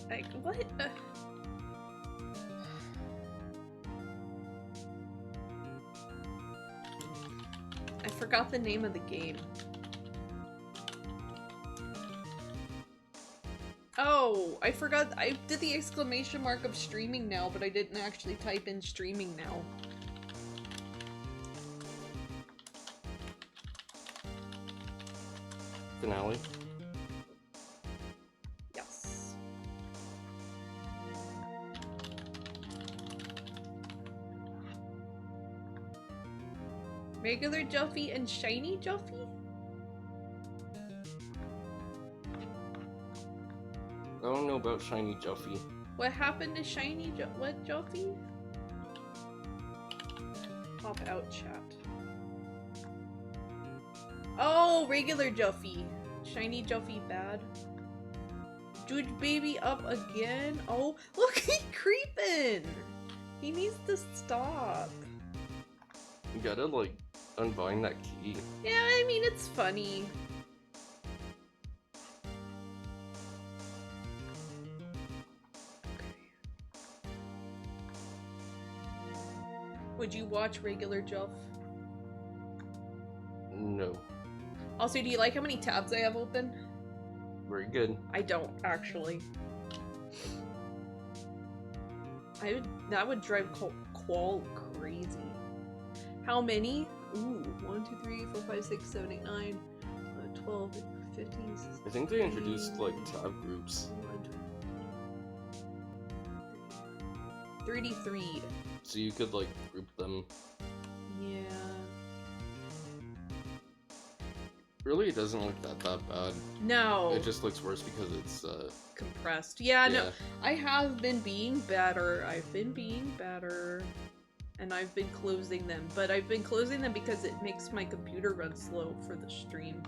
Like, what? I forgot the name of the game. Oh, I forgot. I did the exclamation mark of streaming now, but I didn't actually type in streaming now. Finale. Yes. Regular Juffy and shiny Juffy? I don't know about shiny Juffy. What happened to shiny what Juffy? Pop out chat. Oh, regular Juffy. Shiny Juffy bad. Dude baby up again? Oh, look, he's creeping! He needs to stop. You gotta, like, unbind that key. Yeah, I mean, it's funny. Would you watch regular Juff? No. Also, do you like how many tabs I have open? Very good. I don't, actually. That would drive Qual crazy. How many? Ooh, 1, 2, 3, 4, 5, 6, 7, 8, 9, 12, 15, 16, I think they introduced, like, tab groups. 33. So you could, like, group them. Yeah. Really, it doesn't look that bad. No. It just looks worse because it's, compressed. Yeah, no. I have been being better. I've been being better. And I've been closing them. But I've been closing them because it makes my computer run slow for the stream.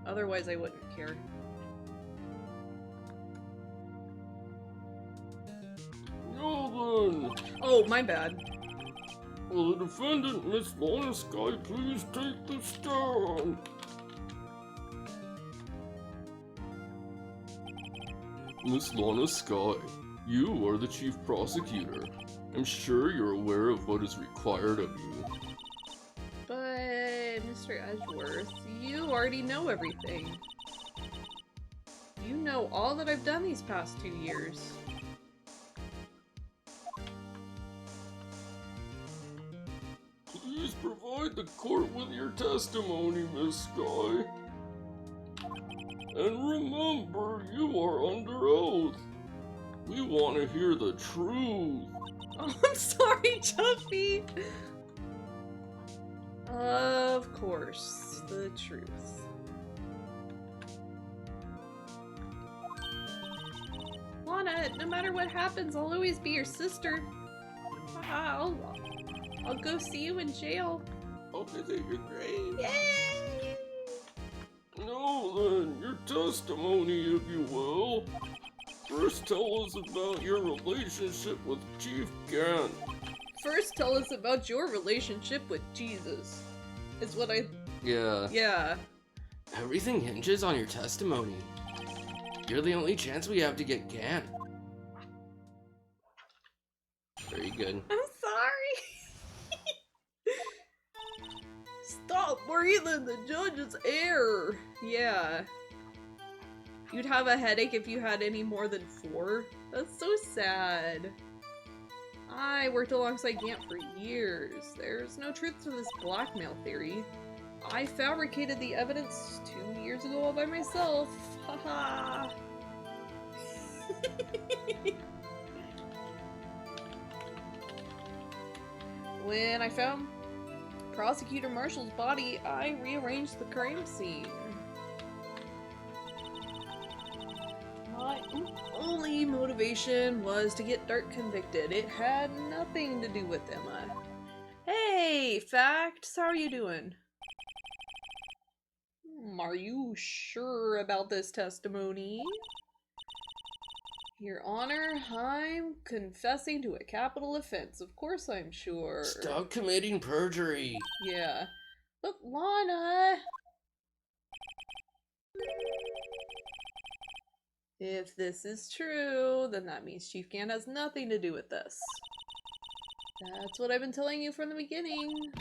Otherwise, I wouldn't care. Well then. Oh, my bad. Will the defendant, Miss Lana Sky, please take the stand? Miss Lana Sky, you are the chief prosecutor. I'm sure you're aware of what is required of you. But, Mr. Edgeworth, you already know everything. You know all that I've done these past 2 years. Please provide the court with your testimony, Miss Sky. And remember, you are under oath. We want to hear the truth. Oh, I'm sorry, Juffy! Of course, the truth. Lana, no matter what happens, I'll always be your sister. Haha, I'll go see you in jail. I'll visit your grave. Yay! Now then, your testimony, if you will. First tell us about your relationship with Chief Gant. First, tell us about your relationship with Jesus. Is what I... Yeah. Yeah. Everything hinges on your testimony. You're the only chance we have to get Gant. Very good. I'm sorry! Stop breathing the judge's air! Yeah. You'd have a headache if you had any more than 4? That's so sad. I worked alongside Gant for years. There's no truth to this blackmail theory. I fabricated the evidence 2 years ago all by myself. Haha. When I found Prosecutor Marshall's body, I rearranged the crime scene. My only motivation was to get Dart convicted. It had nothing to do with Emma. Hey, Facts, how are you doing? Are you sure about this testimony? Your Honor, I'm confessing to a capital offense. Of course I'm sure. Stop committing perjury. Yeah. But Lana... If this is true, then that means Chief Gan has nothing to do with this. That's what I've been telling you from the beginning.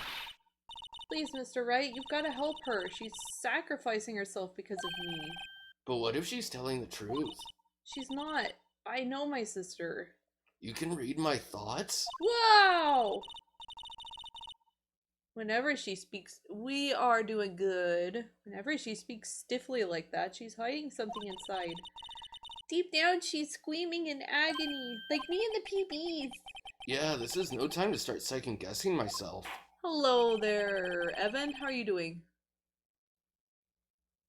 Please, Mr. Wright, you've got to help her. She's sacrificing herself because of me. But what if she's telling the truth? She's not. I know my sister. You can read my thoughts? Wow! Whenever she speaks, we are doing good. Whenever she speaks stiffly like that, she's hiding something inside. Deep down, she's screaming in agony, like me in the PBs. Yeah, this is no time to start second-guessing myself. Hello there, Evan. How are you doing?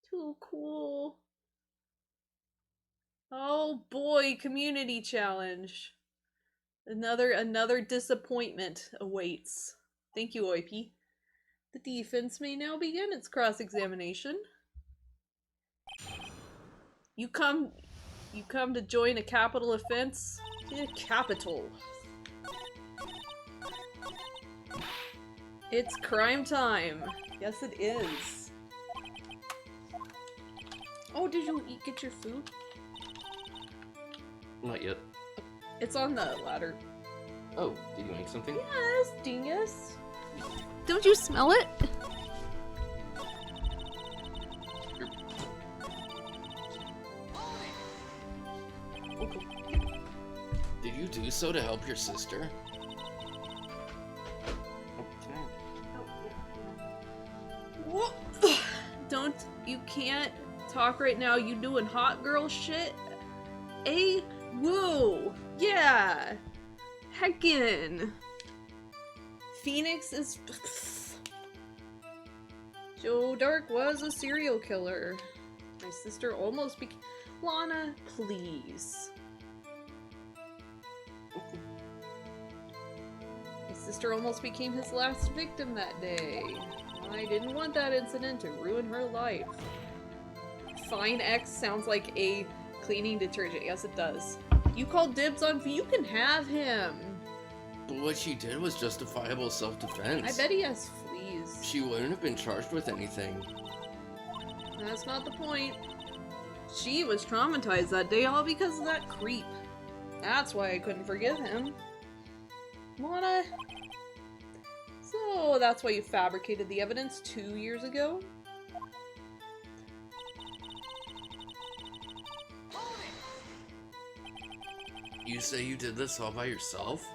Too cool. Oh boy, community challenge. Another disappointment awaits. Thank you, Oipi. The defense may now begin its cross-examination. You come to join a capital offense? Yeah, capital. It's crime time. Yes, it is. Oh, did you get your food? Not yet. It's on the ladder. Oh, did you make something? Yes, dingus. Don't you smell it? Okay. Did you do so to help your sister? What? You can't talk right now. You doing hot girl shit? Woo! Yeah! Heckin'! Phoenix is... Joe Dark was a serial killer. My sister almost became... Lana, please. My sister almost became his last victim that day. I didn't want that incident to ruin her life. Fine X sounds like a cleaning detergent. Yes, it does. You called dibs on... You can have him. But what she did was justifiable self-defense. I bet he has fleas. She wouldn't have been charged with anything. That's not the point. She was traumatized that day all because of that creep. That's why I couldn't forgive him. Lana... So, that's why you fabricated the evidence 2 years ago? You say you did this all by yourself?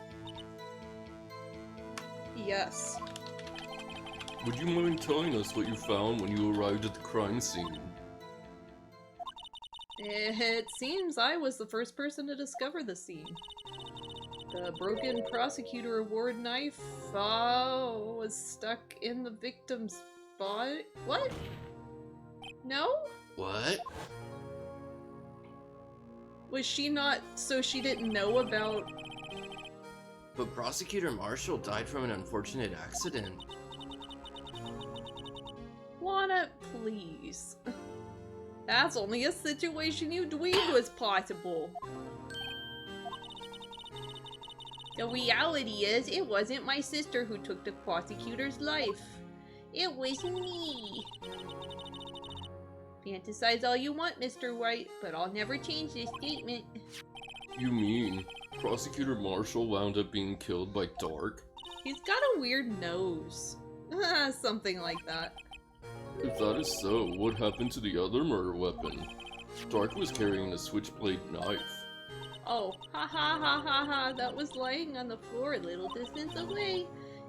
Yes. Would you mind telling us what you found when you arrived at the crime scene? It seems I was the first person to discover the scene. The broken prosecutor award knife was stuck in the victim's body. What? No? What? Was she not, so she didn't know about... But Prosecutor Marshall died from an unfortunate accident. Lana, please. That's only a situation you dreamed was possible. The reality is, it wasn't my sister who took the prosecutor's life. It was me. Fantasize all you want, Mr. Wright, but I'll never change this statement. You mean Prosecutor Marshall wound up being killed by Dark? He's got a weird nose. Something like that. If that is so, what happened to the other murder weapon? Dark was carrying a switchblade knife. Oh, ha ha ha ha ha, that was lying on the floor a little distance away.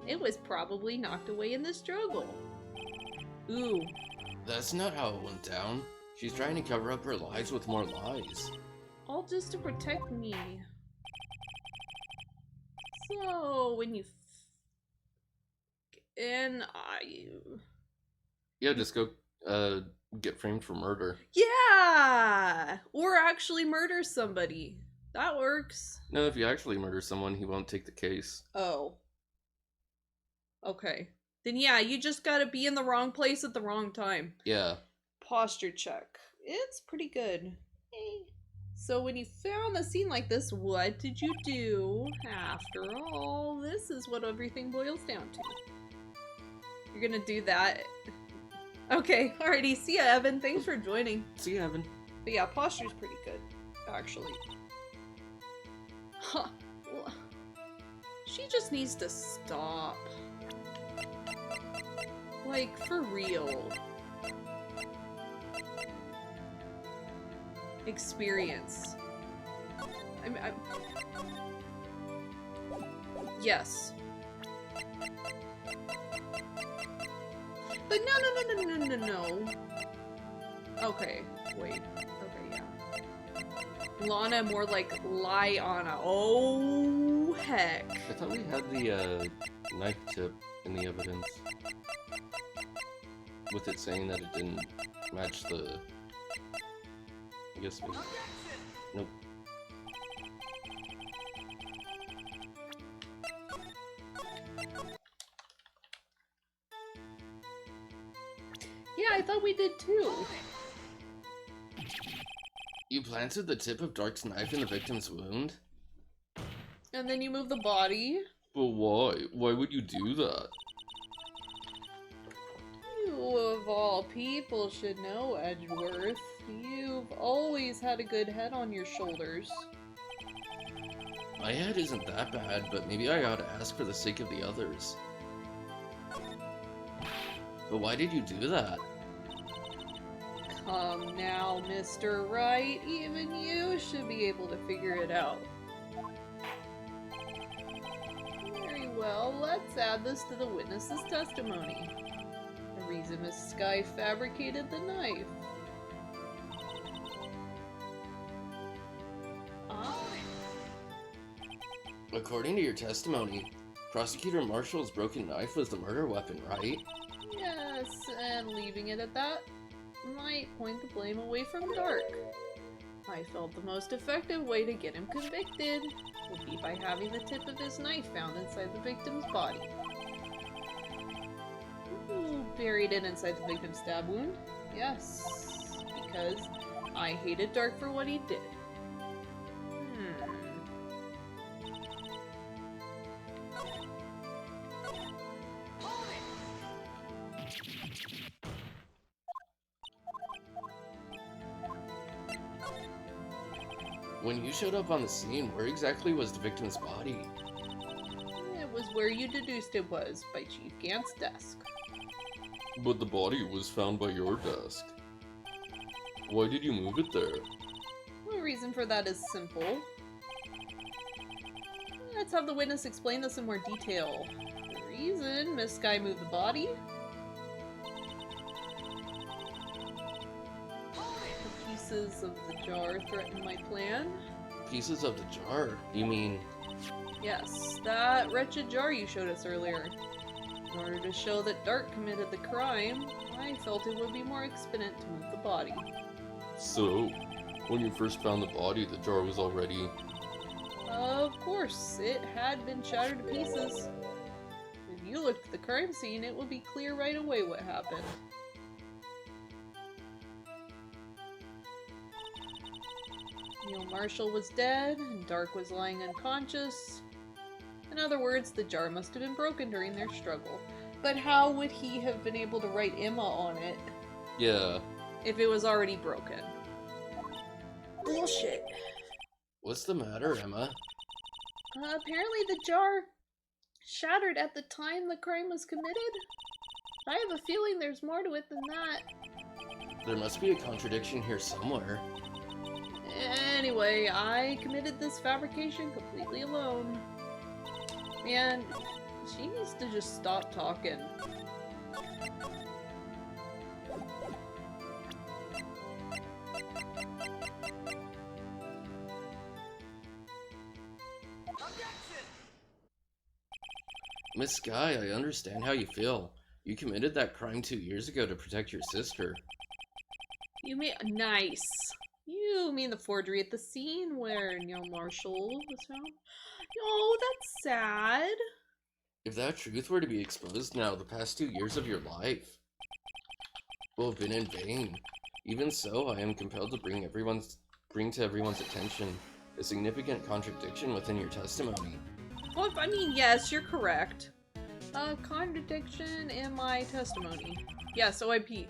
It was probably knocked away in the struggle. Ooh. That's not how it went down. She's trying to cover up her lies with more lies. All just to protect me. So, when you... Yeah, just go, get framed for murder. Yeah! Or actually murder somebody. That works. No, if you actually murder someone, he won't take the case. Oh. Okay. Then yeah, you just gotta be in the wrong place at the wrong time. Yeah. Posture check. It's pretty good. Hey. So when you found a scene like this, what did you do? After all, this is what everything boils down to. You're gonna do that. Okay, alrighty. See ya, Evan. Thanks for joining. See you, Evan. But yeah, posture's pretty good. actually. Huh. She just needs to stop. Like, for real. Experience. Yes. But no. Okay, wait. Okay, yeah. Lana, more like Liana. Oh, heck. I thought we had the knife tip in the evidence. With it saying that it didn't match the... I guess maybe... Nope. Yeah, I thought we did too. You planted the tip of Dark's knife in the victim's wound? And then you move the body. But why? Why would you do that? You, of all people, should know, Edgeworth. You've always had a good head on your shoulders. My head isn't that bad, but maybe I ought to ask for the sake of the others. But why did you do that? Come now, Mr. Wright. Even you should be able to figure it out. Very well, let's add this to the witness's testimony. The reason Miss Sky fabricated the knife. According to your testimony, Prosecutor Marshall's broken knife was the murder weapon, right? Yes, and leaving it at that might point the blame away from Dark. I felt the most effective way to get him convicted would be by having the tip of his knife found inside the victim's body. Ooh, buried it inside the victim's stab wound? Yes, because I hated Dark for what he did. When you showed up on the scene, where exactly was the victim's body? It was where you deduced it was, by Chief Gant's desk. But the body was found by your desk. Why did you move it there? The reason for that is simple. Let's have the witness explain this in more detail. The reason Miss Sky moved the body? The pieces of the jar threatened my plan. Pieces of the jar? You mean... Yes, that wretched jar you showed us earlier. In order to show that Dark committed the crime, I felt it would be more expedient to move the body. So, when you first found the body, the jar was already... Of course, it had been shattered to pieces. If you looked at the crime scene, it would be clear right away what happened. Neil Marshall was dead, and Dark was lying unconscious. In other words, the jar must have been broken during their struggle. But how would he have been able to write Emma on it? Yeah. If it was already broken? Bullshit. What's the matter, Emma? Apparently the jar shattered at the time the crime was committed. I have a feeling there's more to it than that. There must be a contradiction here somewhere. Anyway, I committed this fabrication completely alone. And she needs to just stop talking. Miss Sky, I understand how you feel. You committed that crime 2 years ago to protect your sister. You mean nice. You mean the forgery at the scene where Neil Marshall was found? Oh, that's sad. If that truth were to be exposed now, the past 2 years of your life will have been in vain. Even so, I am compelled to bring to everyone's attention a significant contradiction within your testimony. Well, I mean, yes, you're correct. A contradiction in my testimony. Yes, OIP.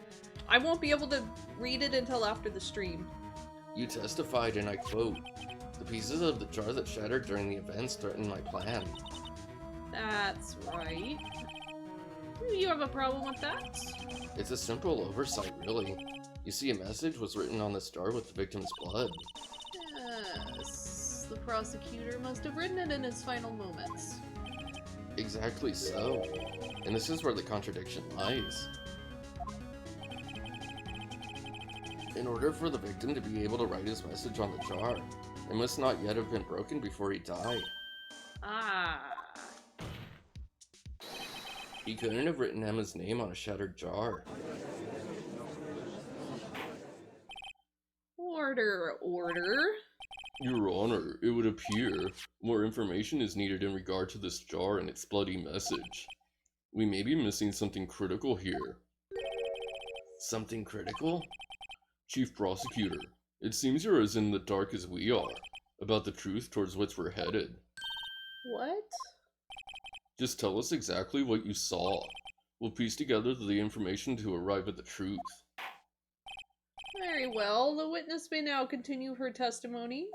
I won't be able to read it until after the stream. You testified, and I quote, "The pieces of the jar that shattered during the events threatened my plan." That's right. You have a problem with that? It's a simple oversight, really. You see, a message was written on this jar with the victim's blood. Yes. The prosecutor must have written it in his final moments. Exactly so. And this is where the contradiction lies. In order for the victim to be able to write his message on the jar, it must not yet have been broken before he died. Ah. He couldn't have written Emma's name on a shattered jar. Order. Your Honor, it would appear more information is needed in regard to this jar and its bloody message. We may be missing something critical here. Something critical? Chief Prosecutor, it seems you're as in the dark as we are about the truth towards which we're headed. What? Just tell us exactly what you saw. We'll piece together the information to arrive at the truth. Very well. The witness may now continue her testimony.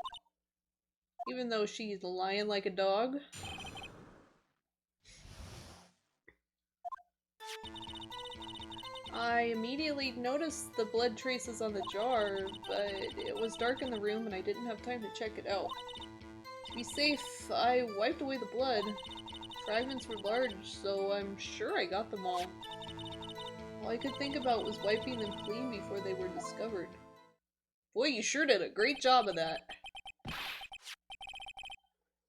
Even though she's lying like a dog. I immediately noticed the blood traces on the jar, but it was dark in the room and I didn't have time to check it out. To be safe, I wiped away the blood. Fragments were large, so I'm sure I got them all. All I could think about was wiping them clean before they were discovered. Boy, you sure did a great job of that.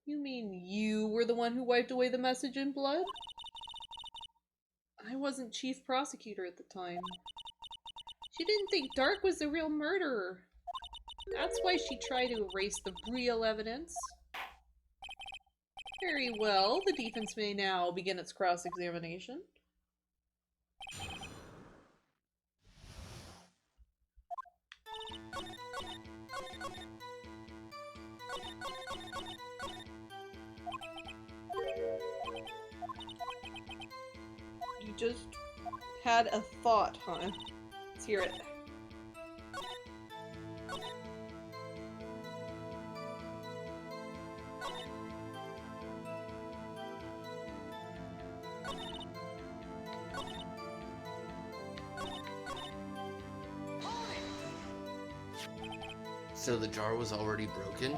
You mean you were the one who wiped away the message in blood? I wasn't chief prosecutor at the time. She didn't think Dark was the real murderer. That's why she tried to erase the real evidence. Very well, the defense may now begin its cross-examination. You just had a thought, huh? Let's hear it. So the jar was already broken?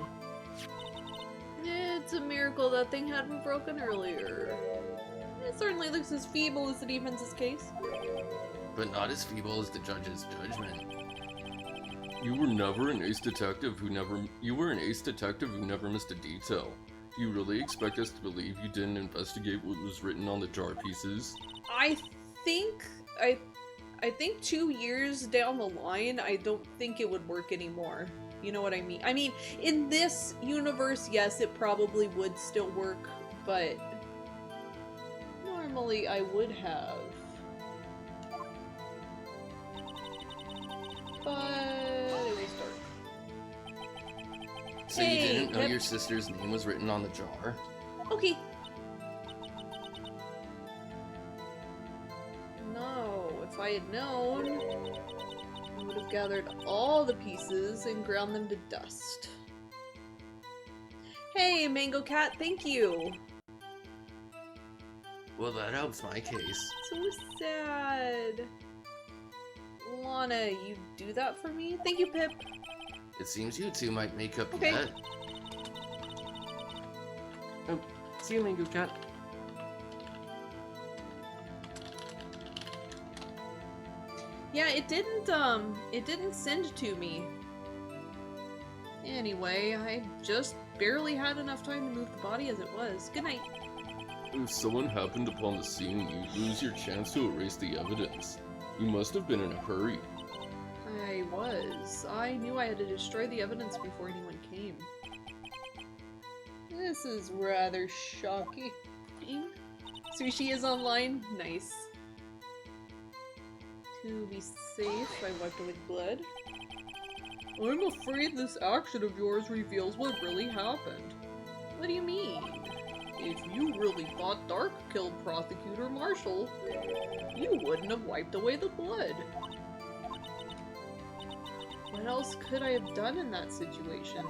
It's a miracle that thing hadn't broken earlier. It certainly looks as feeble as the defense's case. But not as feeble as the judge's judgment. You were never an ace detective who never missed a detail. Do you really expect us to believe you didn't investigate what was written on the jar pieces? I think 2 years down the line, I don't think it would work anymore. You know what I mean? I mean, in this universe, yes, it probably would still work, but normally I would have. But it was dark. So Hey, you didn't know Pip. your sister's name was written on the jar? Okay. No, if I had known, I would have gathered all the pieces and ground them to dust. Hey, Mango Cat, thank you! Well, that helps my case. So sad. Lana, you do that for me? Thank you, Pip. It seems you two might make up Okay. yet. Oh, see you, Mango Cat. Yeah, it didn't send to me. Anyway, I just barely had enough time to move the body as it was. Good night. If someone happened upon the scene, you lose your chance to erase the evidence. You must have been in a hurry. I was. I knew I had to destroy the evidence before anyone came. This is rather shocking. Sushi is online? Nice. To be safe, I wiped away the blood. I'm afraid this action of yours reveals what really happened. What do you mean? If you really thought Dark killed Prosecutor Marshall, you wouldn't have wiped away the blood. What else could I have done in that situation?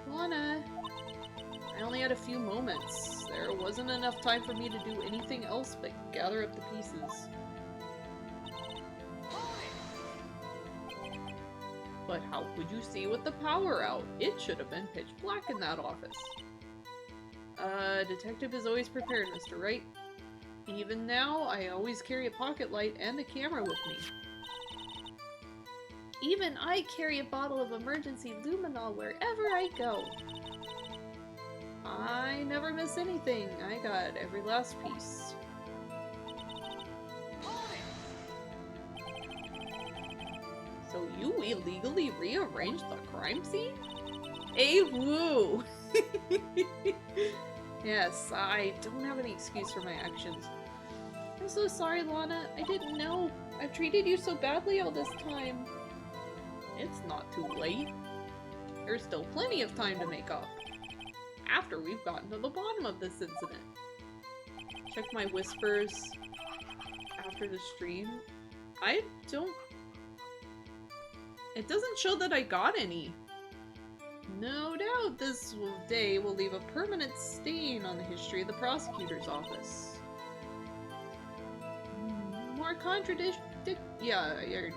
Lana, I only had a few moments. There wasn't enough time for me to do anything else but gather up the pieces. But how could you see with the power out? It should have been pitch black in that office. Detective is always prepared, Mr. Wright. Even now, I always carry a pocket light and a camera with me. Even I carry a bottle of emergency luminol wherever I go. I never miss anything. I got every last piece. So you illegally rearranged the crime scene? Hey, woo! Yes, I don't have any excuse for my actions. I'm so sorry, Lana. I didn't know. I've treated you so badly all this time. It's not too late. There's still plenty of time to make up. After we've gotten to the bottom of this incident. Check my whispers after the stream. I don't... It doesn't show that I got any. No doubt this day will leave a permanent stain on the history of the prosecutor's office. More contradiction. Yeah, I already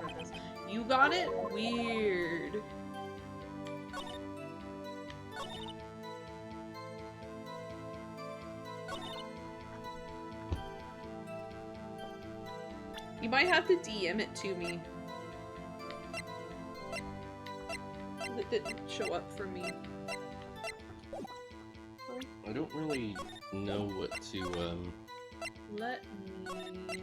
read this. You got it? Weird. You might have to DM it to me. It didn't show up for me. I don't really know what to, Let me...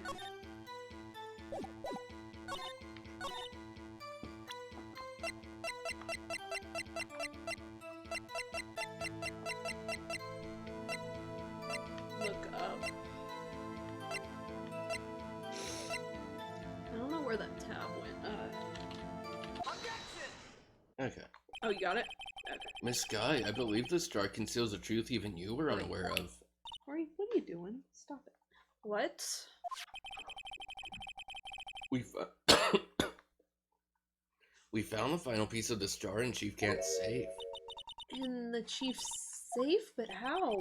look up. I don't know where that tab went. Okay. Oh, you got it? Okay. Miss Guy, I believe this jar conceals a truth even you were unaware of. Corey, what are you doing? Stop it. What? We found the final piece of this jar in Chief Gant's safe. In the chief's safe? But how?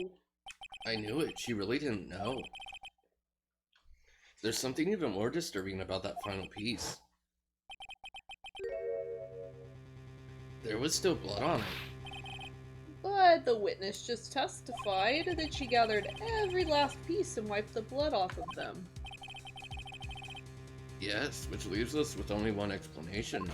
I knew it. She really didn't know. There's something even more disturbing about that final piece. There was still blood on it. But the witness just testified that she gathered every last piece and wiped the blood off of them. Yes, which leaves us with only one explanation.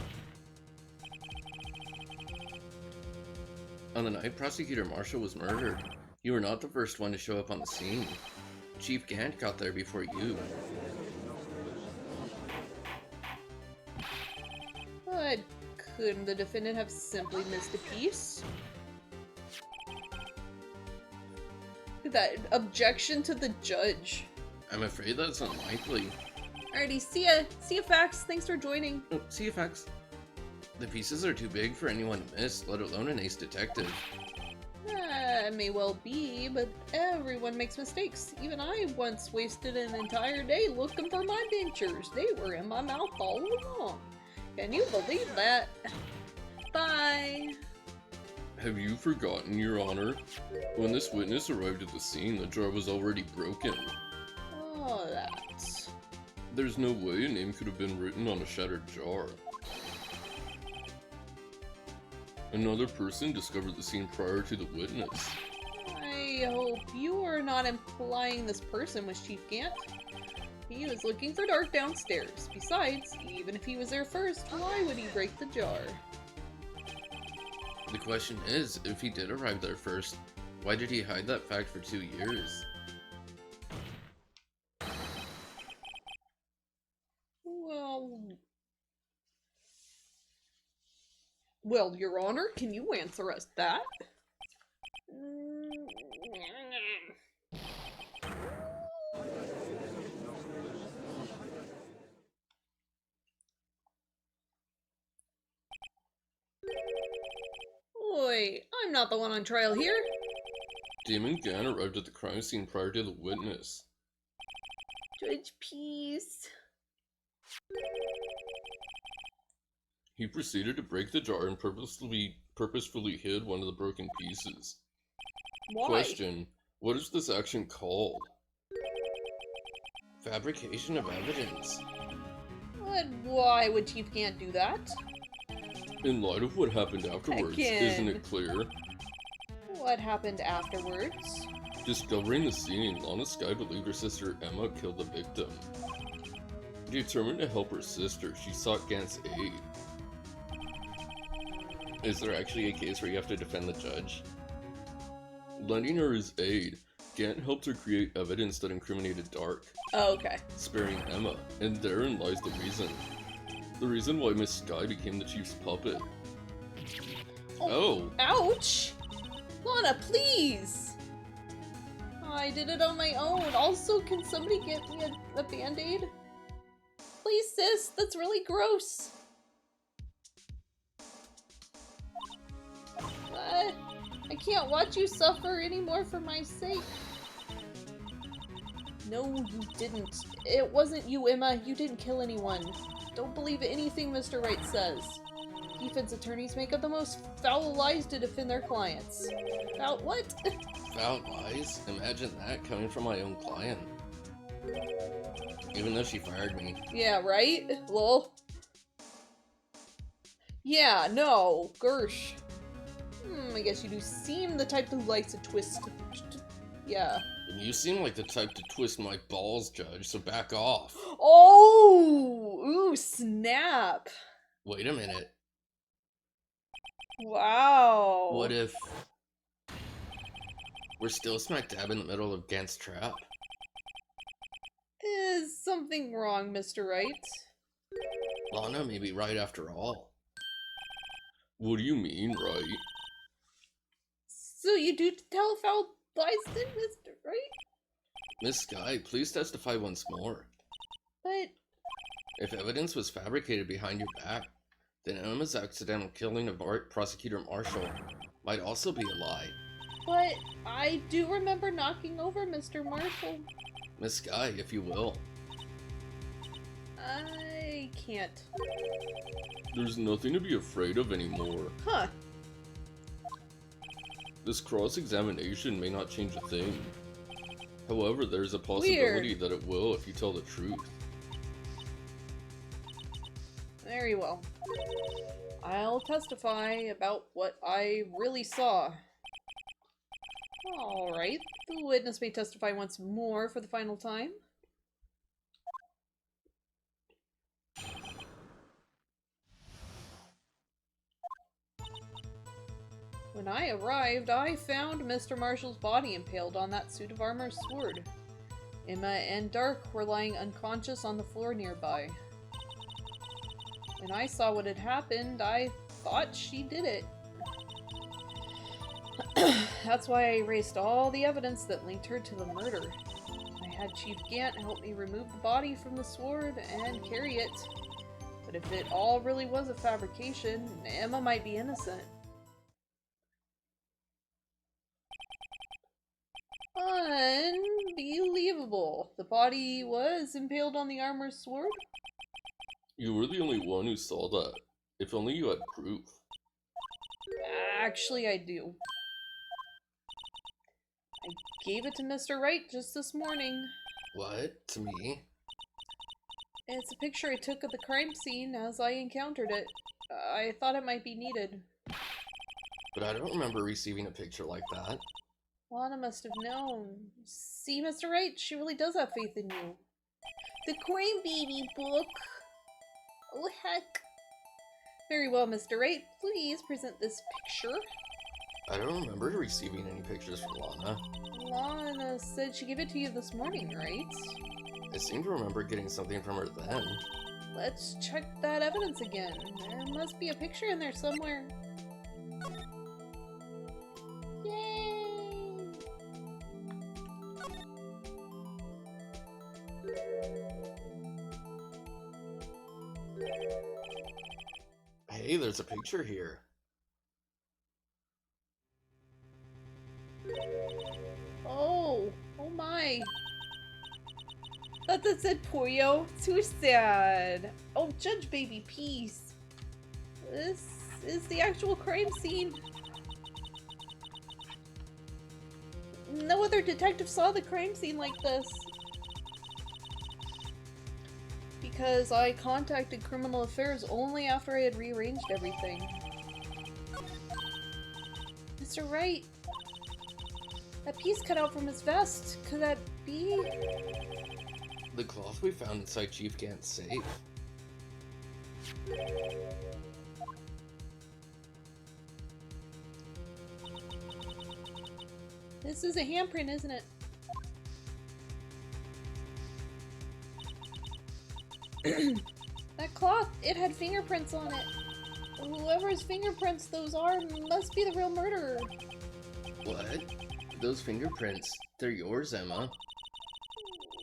On the night Prosecutor Marshall was murdered, you were not the first one to show up on the scene. Chief Gant got there before you. But couldn't the defendant have simply missed a piece? That objection to the judge. I'm afraid that's unlikely. Alrighty, see ya. See ya, Fax. Thanks for joining. Oh, see you, Fax. The pieces are too big for anyone to miss, let alone an ace detective. May well be, but everyone makes mistakes. Even I once wasted an entire day looking for my dentures. They were in my mouth all along. Can you believe that? Bye. Have you forgotten, Your Honor? When this witness arrived at the scene, the jar was already broken. Oh, that. There's no way a name could have been written on a shattered jar. Another person discovered the scene prior to the witness. I hope you are not implying this person was Chief Gant. He was looking for Dark downstairs. Besides, even if he was there first, why would he break the jar? The question is, if he did arrive there first, why did he hide that fact for 2 years? Well, Your Honor, can you answer us that? Oi, I'm not the one on trial here. Damon Gann arrived at the crime scene prior to the witness. Judge, please. He proceeded to break the jar and purposefully hid one of the broken pieces. Why? Question: what is this action called? Fabrication of evidence. But why would Chief Gant do that? In light of what happened afterwards, isn't it clear? What happened afterwards? Discovering the scene, Lana Sky believed her sister Emma killed the victim. Determined to help her sister, she sought Gant's aid. Is there actually a case where you have to defend the judge? Lending her his aid, Gant helped her create evidence that incriminated Dark, Oh, okay. sparing Emma, and therein lies the reason. The reason why Miss Sky became the chief's puppet. Oh! Ouch! Lana, please! I did it on my own. Also, can somebody get me a band-aid? Please, sis, that's really gross. I can't watch you suffer anymore for my sake. No, you didn't. It wasn't you, Emma. You didn't kill anyone. Don't believe anything Mr. Wright says. Defense attorneys make up the most foul lies to defend their clients. Foul what? Foul lies? Imagine that coming from my own client. Even though she fired me. Yeah, right? Lol. Yeah, no. Gersh. I guess you do seem the type who likes a twist. Yeah. And you seem like the type to twist my balls, Judge, so back off. Oh! Ooh, snap. Wait a minute. Wow. What if we're still smack dab in the middle of Gant's trap? Is something wrong, Mr. Wright? Lana may be right after all. What do you mean, right? So you do tell foul lies then, Mr. Wright? Miss Sky, please testify once more. But... If evidence was fabricated behind your back, then Emma's accidental killing of Prosecutor Marshall might also be a lie. But I do remember knocking over Mr. Marshall. Miss Sky, if you will. I can't. There's nothing to be afraid of anymore. Huh. This cross-examination may not change a thing. However, there's a possibility that it will if you tell the truth. Very well. I'll testify about what I really saw. Alright, the witness may testify once more for the final time. When I arrived, I found Mr. Marshall's body impaled on that suit of armor's sword. Emma and Dark were lying unconscious on the floor nearby. When I saw what had happened, I thought she did it. That's why I erased all the evidence that linked her to the murder. I had Chief Gant help me remove the body from the sword and carry it. But if it all really was a fabrication, Emma might be innocent. Unbelievable. The body was impaled on the armor's sword? You were the only one who saw that. If only you had proof. Actually, I do. I gave it to Mr. Wright just this morning. What? To me? It's a picture I took of the crime scene as I encountered it. I thought it might be needed. But I don't remember receiving a picture like that. Lana must have known. See, Mr. Wright, she really does have faith in you. The Crime Baby book. Oh, heck. Very well, Mr. Wright. Please present this picture. I don't remember receiving any pictures from Lana. Lana said she gave it to you this morning, right? I seem to remember getting something from her then. Let's check that evidence again. There must be a picture in there somewhere. Yay! Hey, there's a picture here. Oh my. Thought that said Pollo. Too sad. Oh, Judge Baby, peace. This is the actual crime scene. No other detective saw the crime scene like this. Because I contacted Criminal Affairs only after I had rearranged everything. Mr. Wright, that piece cut out from his vest. Could that be? The cloth we found inside Chief Gant's safe. This is a handprint, isn't it? That cloth, it had fingerprints on it. Whoever's fingerprints those are must be the real murderer. What? Those fingerprints, they're yours, Emma.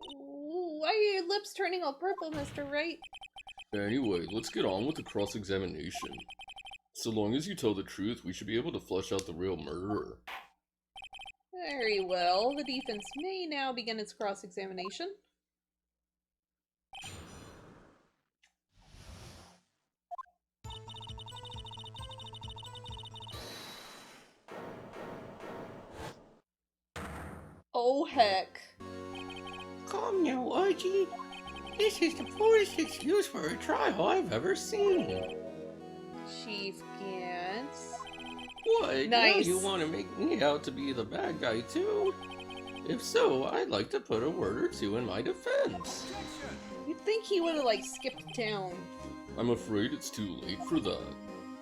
Why are your lips turning all purple, Mr. Wright? Anyway, let's get on with the cross-examination. So long as you tell the truth, we should be able to flush out the real murderer. Very well. The defense may now begin its cross-examination. Oh, heck. Calm now, Archie. This is the poorest excuse for a trial I've ever seen. Chief Gant. What? Nice. Now you want to make me out to be the bad guy, too? If so, I'd like to put a word or two in my defense. You'd think he would have, like, skipped town. I'm afraid it's too late for that.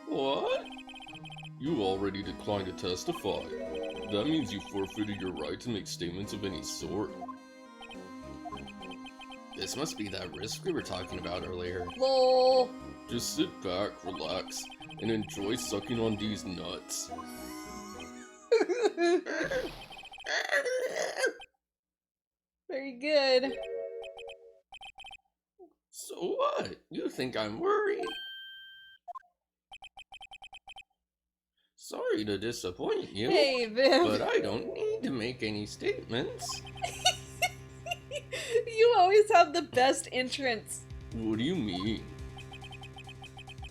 What? You already declined to testify. That means you forfeited your right to make statements of any sort. This must be that risk we were talking about earlier. Lol. Just sit back, relax, and enjoy sucking on these nuts. Very good. So what? You think I'm worried? Sorry to disappoint you, Hey, Viv. but I don't need to make any statements. You always have the best entrance. What do you mean?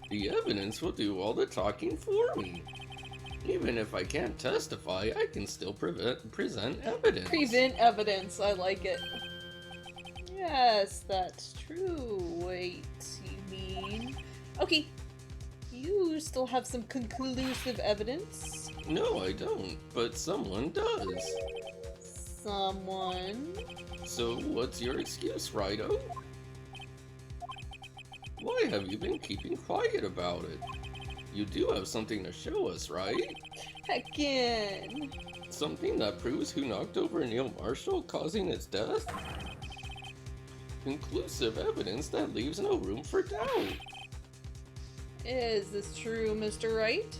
The evidence will do all the talking for me. Even if I can't testify, I can still present evidence. Present evidence. I like it. Yes, that's true. Wait, you mean... Okay. You still have some conclusive evidence? No, I don't, but someone does. Someone? So what's your excuse, Righto? Why have you been keeping quiet about it? You do have something to show us, right? Again. Something that proves who knocked over Neil Marshall, causing his death? Conclusive evidence that leaves no room for doubt. Is this true, Mr. Wright?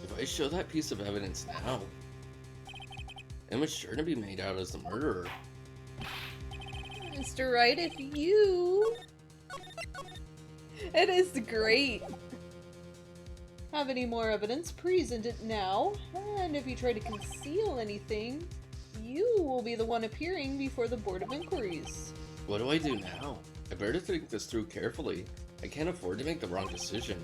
If I show that piece of evidence now, Emma's sure to be made out as the murderer. Mr. Wright, if you... It is great. Have any more evidence? Present it now. And if you try to conceal anything, you will be the one appearing before the Board of Inquiries. What do I do now? I better think this through carefully. I can't afford to make the wrong decision.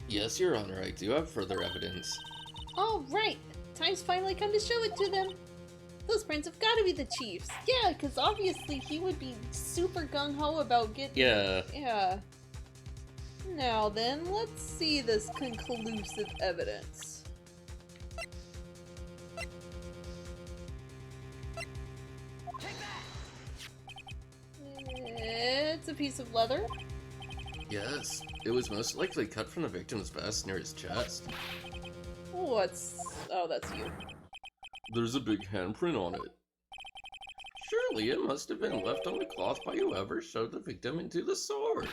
Yes, Your Honor, I do have further evidence. All right, time's finally come to show it to them. Those prints have got to be the Chief's. Yeah, because obviously he would be super gung-ho about getting... Yeah. Now then, let's see this conclusive evidence. It's a piece of leather. Yes, it was most likely cut from the victim's vest near his chest. What's... Oh, that's you. There's a big handprint on it. Surely it must have been left on the cloth by whoever showed the victim into the sword.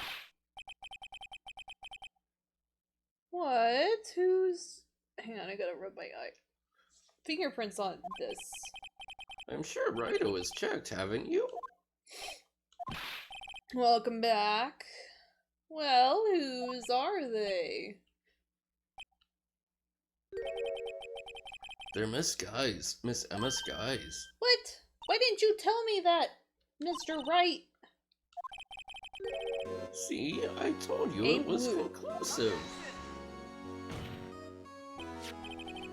What? Who's... Hang on, I gotta rub my eye. Fingerprints on this. I'm sure Righto has checked, haven't you? Welcome back. Well, whose are they? They're Miss Guys. Miss Emma Skies. What? Why didn't you tell me that, Mr. Wright? See, I told you it was conclusive.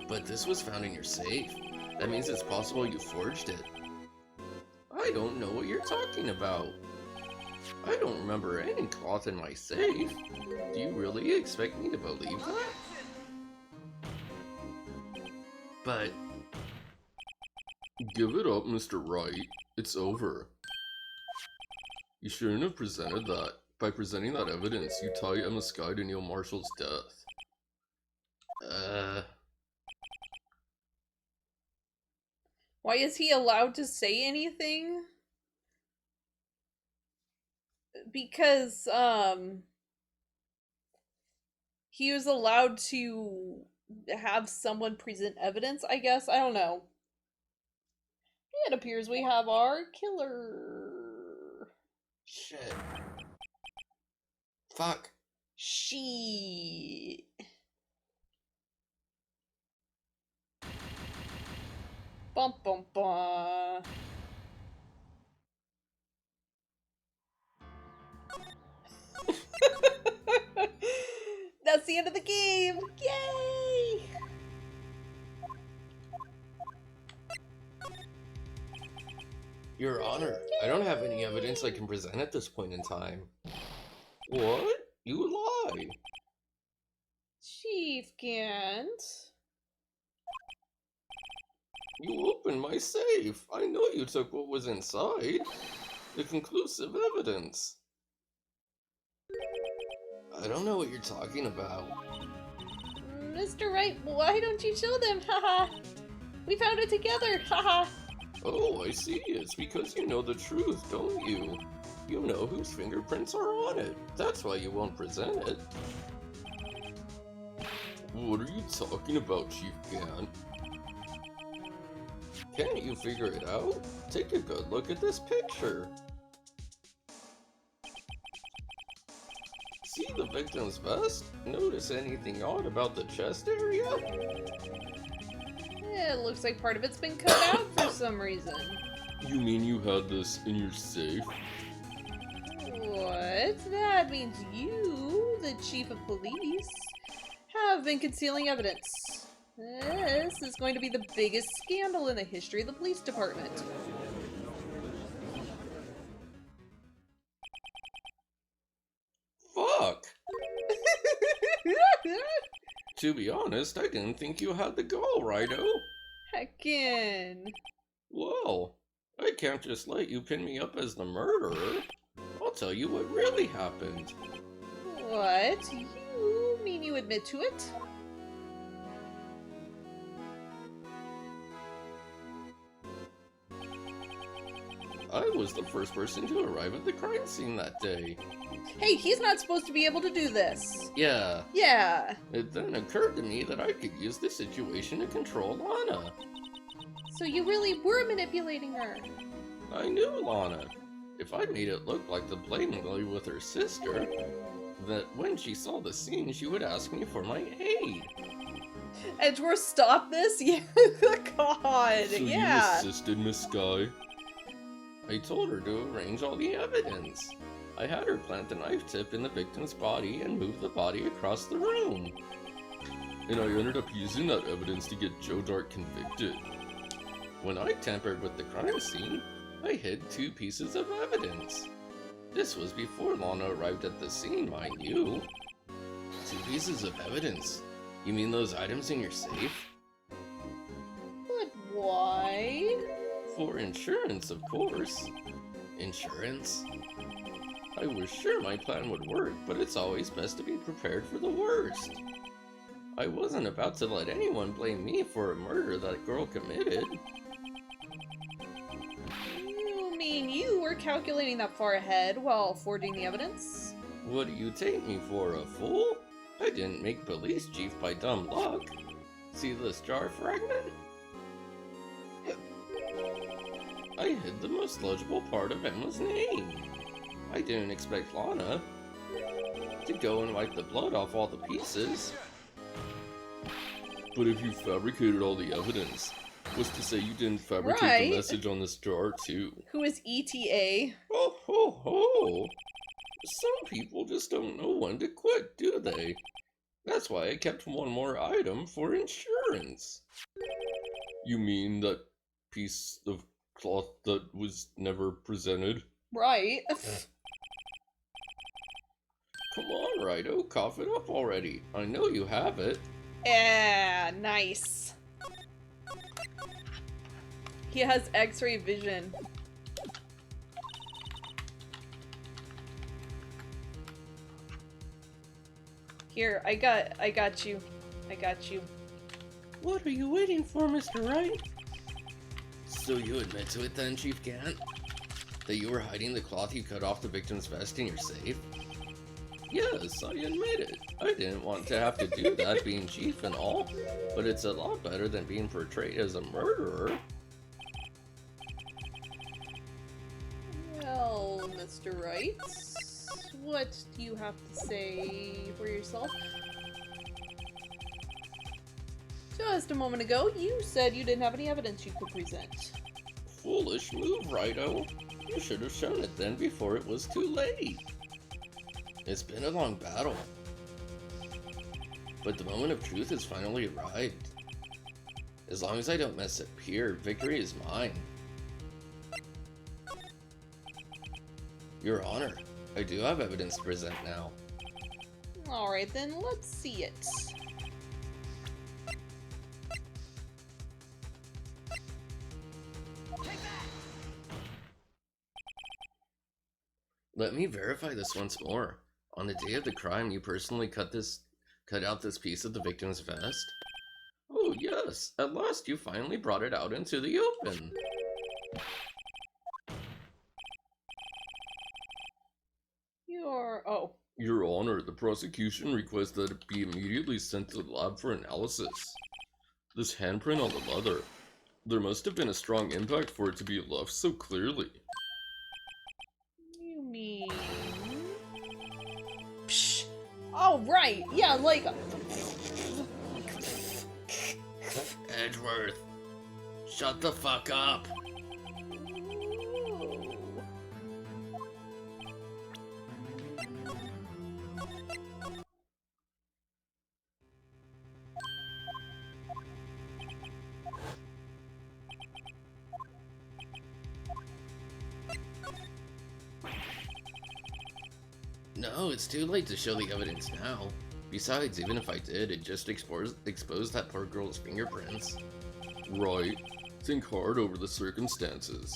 But this was found in your safe. That means it's possible you forged it. I don't know what you're talking about. I don't remember any cloth in my safe. Do you really expect me to believe that? But... Give it up, Mr. Wright. It's over. You shouldn't have presented that. By presenting that evidence, you tie Emma Sky to Neil Marshall's death. Why is he allowed to say anything? Because, he was allowed to have someone present evidence, I guess? I don't know. It appears we have our killer. Shit. Fuck. Shit. Bum bum bum. That's the end of the game! Yay! Your Honor, I don't have any evidence I can present at this point in time. What? You lie. Chief Gant. You opened my safe. I know you took what was inside. The conclusive evidence. I don't know what you're talking about. Mr. Wright, why don't you show them? Haha. We found it together. Haha. Oh, I see. It's because you know the truth, don't you? You know whose fingerprints are on it. That's why you won't present it. What are you talking about, Chief Gant? Can't you figure it out? Take a good look at this picture. See the victim's vest? Notice anything odd about the chest area? It looks like part of it's been cut out for some reason. You mean you had this in your safe? What? That means you, the chief of police, have been concealing evidence. This is going to be the biggest scandal in the history of the police department. Fuck! To be honest, I didn't think you had the gall, Righto. Heckin'. Well, I can't just let you pin me up as the murderer. I'll tell you what really happened. What? You mean you admit to it? I was the first person to arrive at the crime scene that day. Hey, he's not supposed to be able to do this. Yeah. Yeah. It then occurred to me that I could use the situation to control Lana. So you really were manipulating her. I knew Lana. If I made it look like the blame lay with her sister, that when she saw the scene, she would ask me for my aid. Edgeworth, stop this? Yeah, God, So yeah. you assisted Miss Sky? I told her to arrange all the evidence. I had her plant the knife tip in the victim's body and move the body across the room. And I ended up using that evidence to get Joe Dart convicted. When I tampered with the crime scene, I hid 2 pieces of evidence. This was before Lana arrived at the scene, mind you. 2 pieces of evidence? You mean those items in your safe? But why? For insurance, of course. Insurance? I was sure my plan would work, but it's always best to be prepared for the worst. I wasn't about to let anyone blame me for a murder that girl committed. You mean you were calculating that far ahead while forging the evidence? What do you take me for, a fool? I didn't make police chief by dumb luck. See this jar fragment? I hid the most legible part of Emma's name. I didn't expect Lana to go and wipe the blood off all the pieces. But if you fabricated all the evidence, what's to say you didn't fabricate Right. the message on this jar too? Who is ETA? Oh ho ho! Some people just don't know when to quit, do they? That's why I kept one more item for insurance. You mean that piece of cloth that was never presented? Right. Come on, Righto, cough it up already. I know you have it. Yeah, nice. He has X-ray vision. Here, I got you. I got you. What are you waiting for, Mr. Wright? So you admit to it then, Chief Gant? That you were hiding the cloth you cut off the victim's vest in your safe? Yes, I admit it. I didn't want to have to do that being chief and all, but it's a lot better than being portrayed as a murderer. Well, Mr. Wright, what do you have to say for yourself? Just a moment ago, you said you didn't have any evidence you could present. Foolish move, Righto. You should have shown it then before it was too late. It's been a long battle. But the moment of truth has finally arrived. As long as I don't mess up here, victory is mine. Your Honor, I do have evidence to present now. Alright then, let's see it. Let me verify this once more. On the day of the crime, you personally cut out this piece of the victim's vest? Oh yes, at last you finally brought it out into the open. Oh. Your Honor, the prosecution requests that it be immediately sent to the lab for analysis. This handprint on the leather. There must have been a strong impact for it to be left so clearly. You mean... Psh! Oh, right! Yeah, like... Edgeworth, shut the fuck up. No, it's too late to show the evidence now. Besides, even if I did, it just exposed that poor girl's fingerprints. Right. Think hard over the circumstances.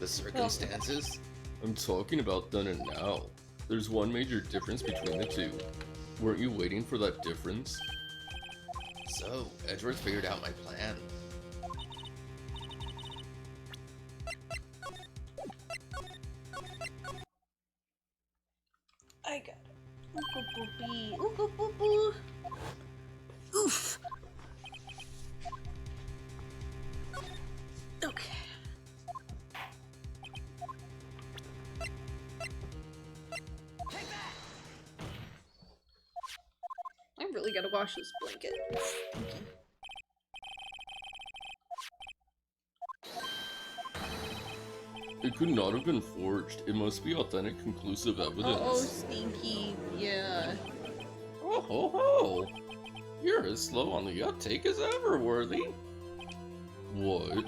The circumstances? I'm talking about then and now. There's one major difference between the two. Weren't you waiting for that difference? So, Edgeworth figured out my plan. I got it. Ooh, oof. Okay. I really gotta wash this blanket. It could not have been forged. It must be authentic, conclusive evidence. Oh, stinky. Yeah. Oh ho ho! You're as slow on the uptake as ever, Worthy. What?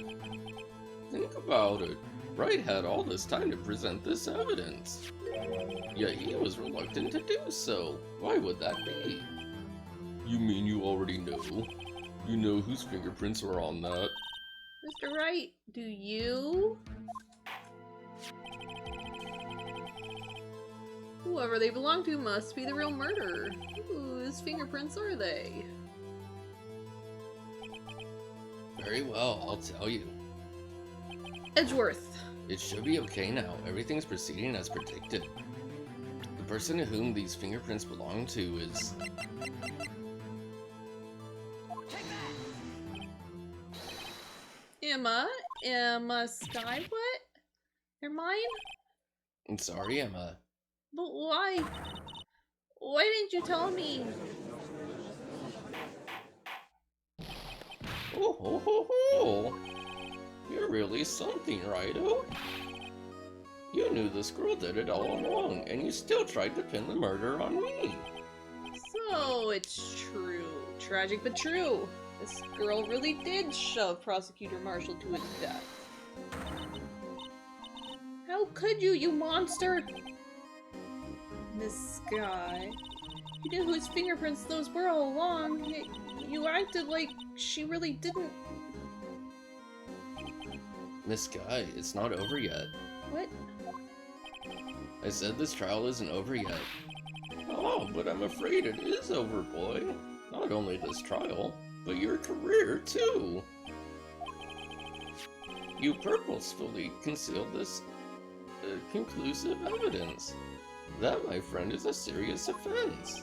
Think about it. Wright had all this time to present this evidence. Yet he was reluctant to do so. Why would that be? You mean you already know? You know whose fingerprints are on that? Mr. Wright, do you? Whoever they belong to must be the real murderer. Whose fingerprints are they? Very well, I'll tell you. Edgeworth. It should be okay now. Everything's proceeding as predicted. The person to whom these fingerprints belong to is... Emma Sky, what? You're mine? I'm sorry, Emma. But why? Why didn't you tell me? Oh ho ho ho! You're really something, Righto. You knew this girl did it all along, and you still tried to pin the murder on me. So it's true. Tragic but true. This girl really did shove Prosecutor Marshall to his death. How could you, you monster? Miss Sky. You knew whose fingerprints those were all along. You acted like she really didn't. Miss Sky, it's not over yet. What? I said this trial isn't over yet. Oh, but I'm afraid it is over, boy. Not only this trial, but your career, too. You purposefully concealed this conclusive evidence. That, my friend, is a serious offense.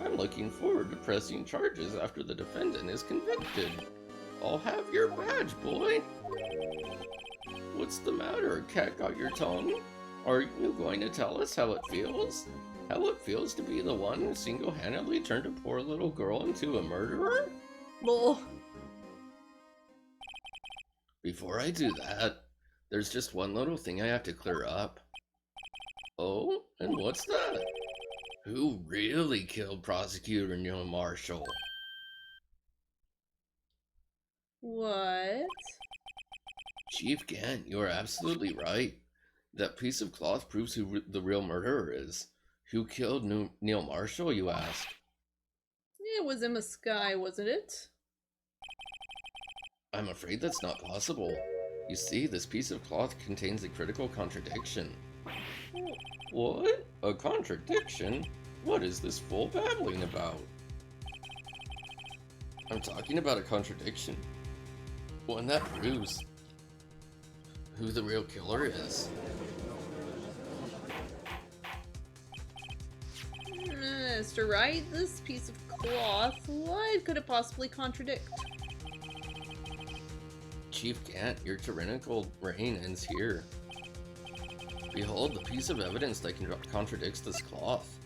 I'm looking forward to pressing charges after the defendant is convicted. I'll have your badge, boy. What's the matter? Cat got your tongue? Are you going to tell us how it feels? How it feels to be the one who single-handedly turned a poor little girl into a murderer? Lol. Before I do that, there's just one little thing I have to clear up. Oh? And what's that? Who really killed Prosecutor Neil Marshall? What? Chief Gant, you are absolutely right. That piece of cloth proves who the real murderer is. Who killed Neil Marshall, you ask? It was Emma Sky, wasn't it? I'm afraid that's not possible. You see, this piece of cloth contains a critical contradiction. What? A contradiction? What is this fool babbling about? I'm talking about a contradiction. One that proves who the real killer is. Mr. Wright, this piece of cloth, what could it possibly contradict? Chief Gant, your tyrannical reign ends here. Behold the piece of evidence that contradicts this cloth.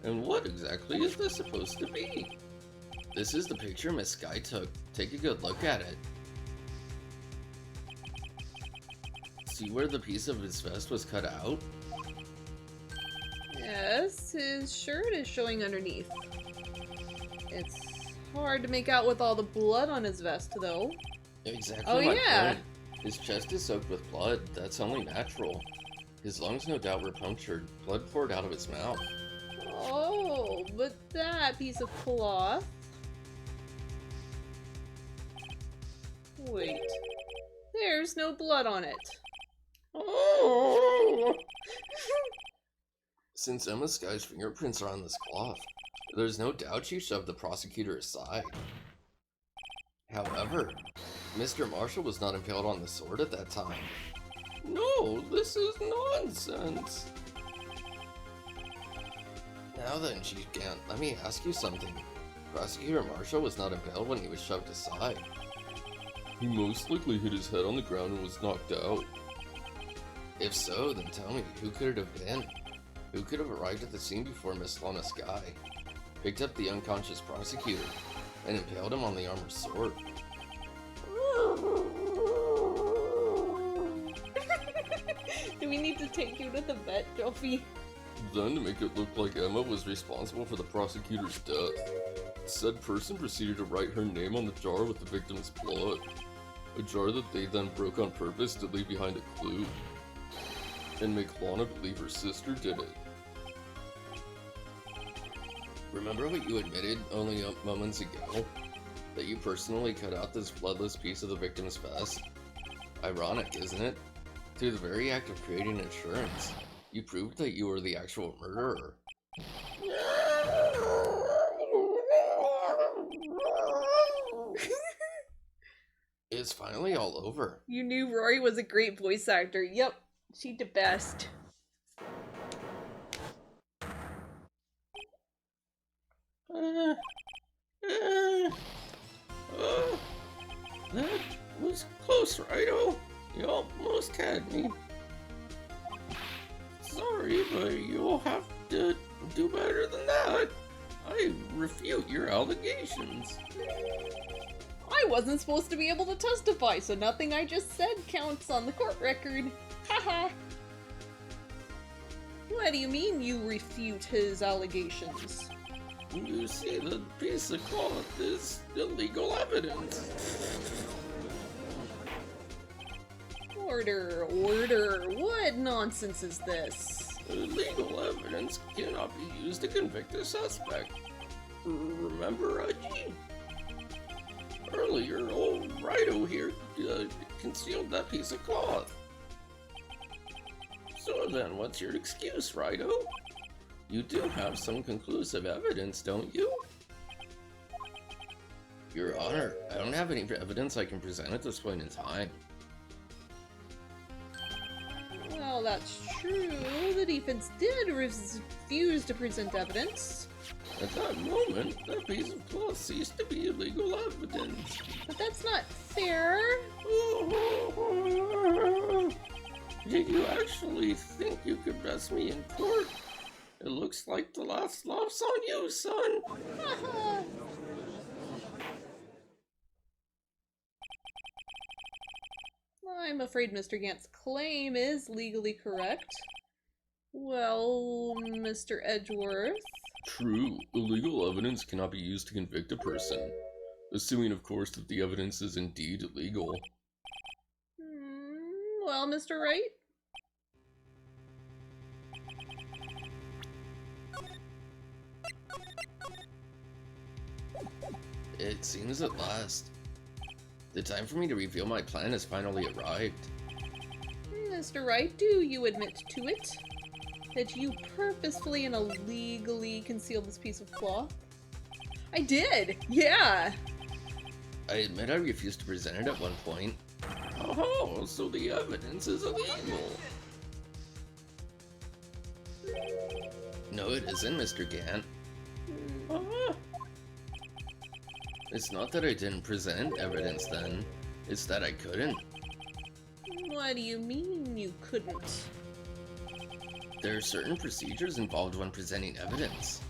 And what exactly is this supposed to be? This is the picture Miss Sky took. Take a good look at it. See where the piece of his vest was cut out? Yes, his shirt is showing underneath. It's hard to make out with all the blood on his vest, though. Exactly Oh, my yeah. point. His chest is soaked with blood. That's only natural. His lungs no doubt were punctured. Blood poured out of his mouth. Oh, but that piece of cloth... Wait. There's no blood on it. Oh! Since Emma Sky's fingerprints are on this cloth, there's no doubt she shoved the prosecutor aside. However, Mr. Marshall was not impaled on the sword at that time. No, this is nonsense. Now then, Chief Gant, let me ask you something. Prosecutor Marshall was not impaled when he was shoved aside. He most likely hit his head on the ground and was knocked out. If so, then tell me, who could it have been? Who could have arrived at the scene before Miss Lana Sky, picked up the unconscious prosecutor, and impaled him on the armored sword? Do we need to take you to the vet, Joffy? Then, to make it look like Emma was responsible for the prosecutor's death, said person proceeded to write her name on the jar with the victim's blood. A jar that they then broke on purpose to leave behind a clue, and make Lana believe her sister did it. Remember what you admitted only moments ago? That you personally cut out this bloodless piece of the victim's vest? Ironic, isn't it? Through the very act of creating insurance, you proved that you were the actual murderer. It's finally all over. You knew Rory was a great voice actor. Yep, she the best. That was close, Righto. You almost had me. Sorry. sorry, but you'll have to do better than that. I refute your allegations. I wasn't supposed to be able to testify, so nothing I just said counts on the court record. Haha. What do you mean you refute his allegations? You see, the piece of cloth is illegal evidence. Order, what nonsense is this? Illegal evidence cannot be used to convict a suspect. Remember, Reggie? Earlier, old Wright here concealed that piece of cloth. So then, what's your excuse, Wright-O? You do have some conclusive evidence, don't you? Your Honor, I don't have any evidence I can present at this point in time. Well, that's true. The defense did refuse to present evidence. At that moment, that piece of cloth ceased to be illegal evidence. But that's not fair. Did you actually think you could best me in court? It looks like the last laugh's on you, son. I'm afraid Mr. Gant's claim is legally correct. Well, Mr. Edgeworth? True, illegal evidence cannot be used to convict a person, assuming of course that the evidence is indeed illegal. Well, Mr. Wright? It seems at last. The time for me to reveal my plan has finally arrived. Mr. Wright, do you admit to it? That you purposefully and illegally concealed this piece of cloth? I did! Yeah! I admit I refused to present it at one point. Oh, so the evidence is illegal. No, it isn't, Mr. Gant. It's not that I didn't present evidence then, it's that I couldn't. What do you mean you couldn't? There are certain procedures involved when presenting evidence.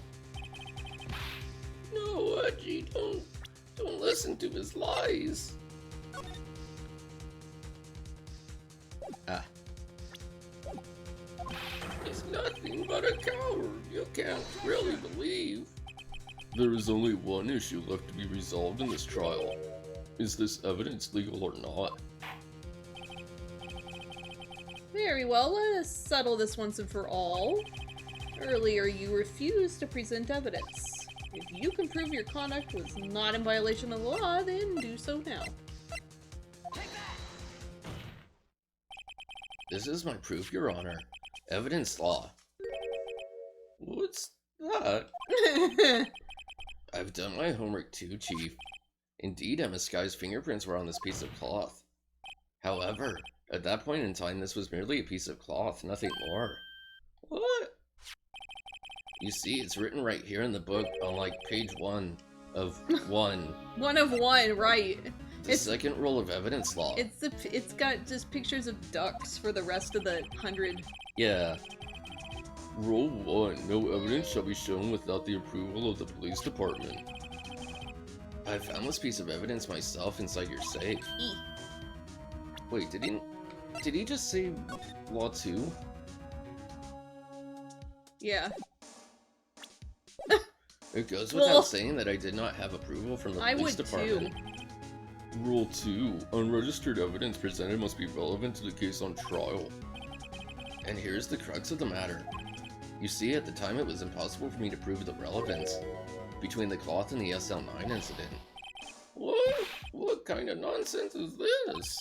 No, Edgy, don't listen to his lies. He's nothing but a coward. You can't really believe. There is only one issue left to be resolved in this trial. Is this evidence legal or not? Very well, let us settle this once and for all. Earlier, you refused to present evidence. If you can prove your conduct was not in violation of the law, then do so now. This is my proof, Your Honor. Evidence law. What's that? I've done my homework too, Chief. Indeed, Emma Sky's fingerprints were on this piece of cloth. However, at that point in time, this was merely a piece of cloth, nothing more. What? You see, it's written right here in the book on, like, page 1 of 1. 1 of 1, right. The second rule of evidence law. It's got just pictures of ducks for the rest of the 100. Yeah. Rule 1. No evidence shall be shown without the approval of the police department. I found this piece of evidence myself inside your safe. Wait, did he just say law 2? Yeah. It goes without saying that I did not have approval from the police department. Too. Rule 2. Unregistered evidence presented must be relevant to the case on trial. And here's the crux of the matter. You see, at the time it was impossible for me to prove the relevance between the cloth and the SL9 incident. What? What kind of nonsense is this?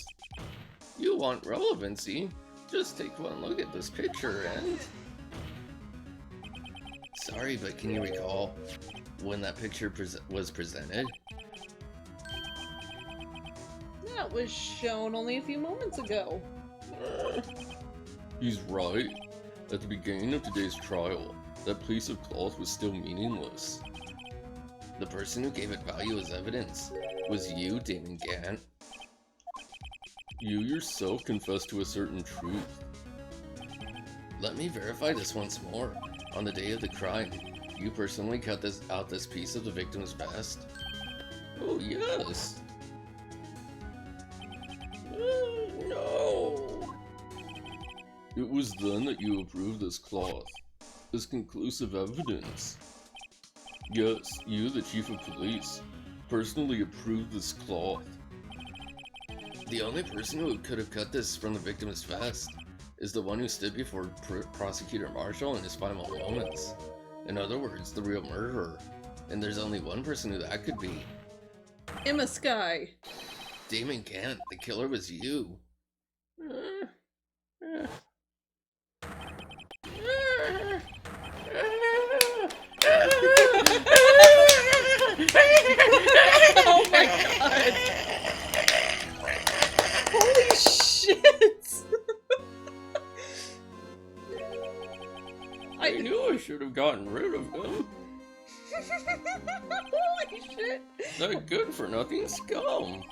You want relevancy? Just take one look at this picture and... Sorry, but can you recall when that picture was presented? That was shown only a few moments ago. He's right. At the beginning of today's trial, that piece of cloth was still meaningless. The person who gave it value as evidence was you, Damon Gant. You yourself confessed to a certain truth. Let me verify this once more. On the day of the crime, you personally cut this piece of the victim's vest? Oh, yes. No. It was then that you approved this cloth as conclusive evidence. Yes, you, the chief of police, personally approved this cloth. The only person who could have cut this from the victim's vest is the one who stood before Prosecutor Marshall in his final moments. In other words, the real murderer. And there's only one person who that could be. Emma Sky. Damon Kent, the killer was you. Oh my god. Holy shit. I knew I should have gotten rid of him. Holy shit. That good-for-nothing scum.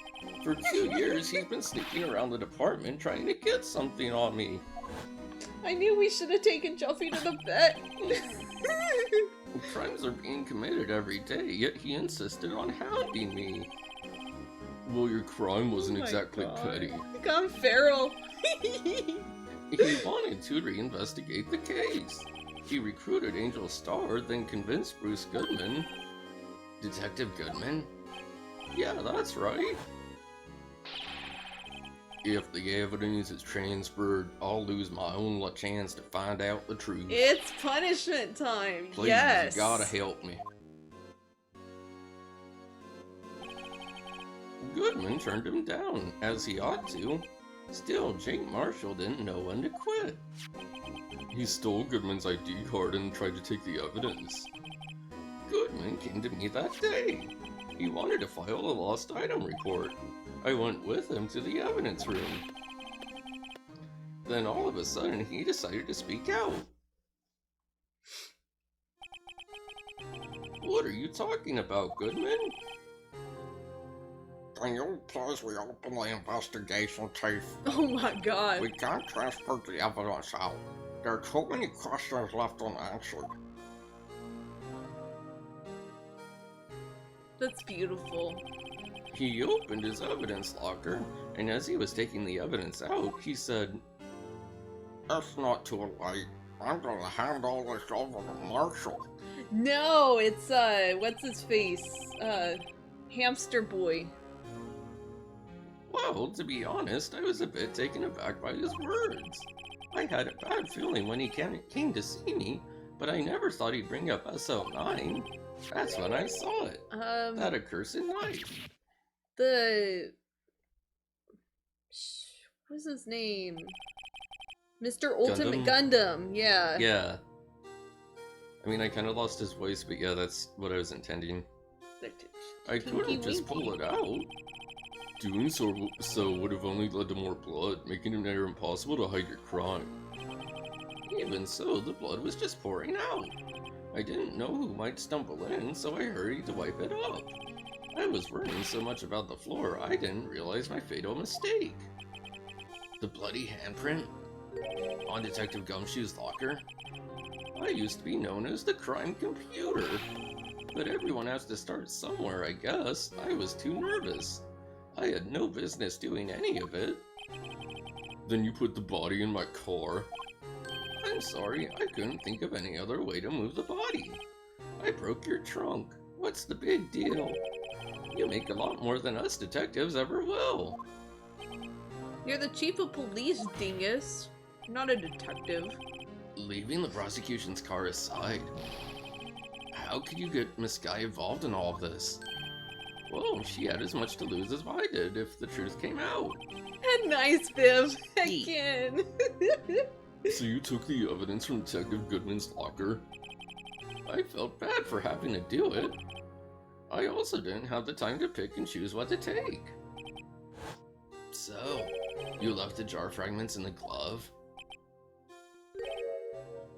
For 2 years, he's been sneaking around the department trying to get something on me. I knew we should have taken Juffy to the vet. Crimes are being committed every day, yet he insisted on hounding me. Well, your crime wasn't exactly petty. Gone feral. He wanted to reinvestigate the case. He recruited Angel Starr, then convinced Bruce Goodman. Detective Goodman? Yeah, that's right. If the evidence is transferred, I'll lose my own chance to find out the truth. It's punishment time. Please, yes. You gotta help me. Goodman turned him down, as he ought to. Still, Jake Marshall didn't know when to quit. He stole Goodman's ID card and tried to take the evidence. Goodman came to me that day. He wanted to file a lost item report. I went with him to the evidence room. Then all of a sudden, he decided to speak out. What are you talking about, Goodman? Can you please reopen the investigation, Chief? Oh my god. We can't transfer the evidence out. There are too many questions left unanswered. That's beautiful. He opened his evidence locker, and as he was taking the evidence out, he said, It's not too late. I'm gonna hand all this over to Marshall. No, it's what's his face? Hamster Boy. Well, to be honest, I was a bit taken aback by his words. I had a bad feeling when he came to see me, but I never thought he'd bring up SL9. That's when I saw it. That accursed knife. What's his name? Mr. Ultimate Gundam, yeah. Yeah. I mean, I kind of lost his voice, but yeah, that's what I was intending. I couldn't just pull it out. Doing so would have only led to more blood, making it near impossible to hide your crime. Even so, the blood was just pouring out. I didn't know who might stumble in, so I hurried to wipe it up. I was worrying so much about the floor, I didn't realize my fatal mistake. The bloody handprint on Detective Gumshoe's locker? I used to be known as the crime computer. But everyone has to start somewhere, I guess. I was too nervous. I had no business doing any of it. Then you put the body in my car? I'm sorry, I couldn't think of any other way to move the body. I broke your trunk. What's the big deal? You make a lot more than us detectives ever will. You're the chief of police, dingus. You're not a detective. Leaving the prosecution's car aside, how could you get Miss Guy involved in all of this? Well, she had as much to lose as I did if the truth came out. And nice, Viv. Again. So you took the evidence from Detective Goodman's locker? I felt bad for having to do it. I also didn't have the time to pick and choose what to take. So, you left the jar fragments in the glove?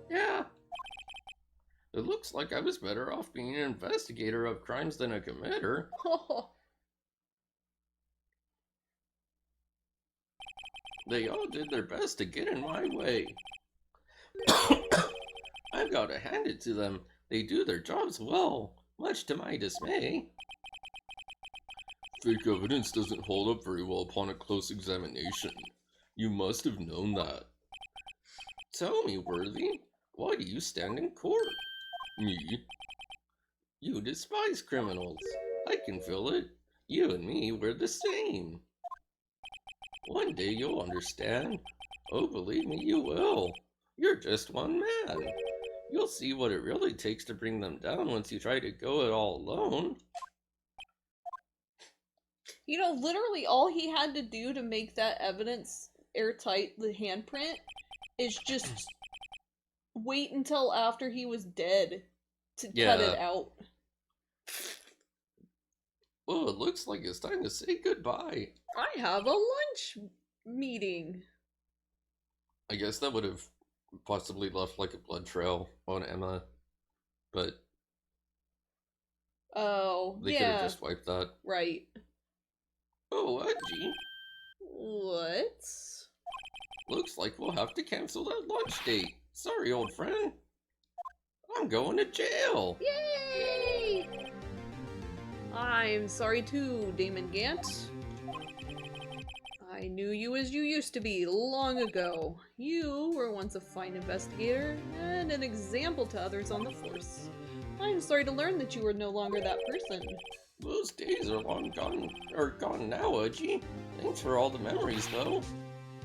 Yeah. It looks like I was better off being an investigator of crimes than a committer. They all did their best to get in my way. I've got to hand it to them. They do their jobs well, much to my dismay. Fake evidence doesn't hold up very well upon a close examination. You must have known that. Tell me, Worthy, why do you stand in court? Me? You despise criminals. I can feel it. You and me, we're the same. One day you'll understand. Oh, believe me, you will. You're just one man. You'll see what it really takes to bring them down once you try to go it all alone. You know, literally all he had to do to make that evidence airtight, the handprint, is just wait until after he was dead to cut it out. Well, it looks like it's time to say goodbye. I have a lunch meeting. I guess that would have possibly left like a blood trail on Emma, but oh, they yeah, could have just wiped that. Right. Oh, Edgy. What? Looks like we'll have to cancel that lunch date. Sorry, old friend. I'm going to jail. Yay! I'm sorry too, Damon Gant. I knew you as you used to be long ago. You were once a fine investigator and an example to others on the force. I'm sorry to learn that you are no longer that person. Those days are long gone, now, Edgy. Thanks for all the memories, though.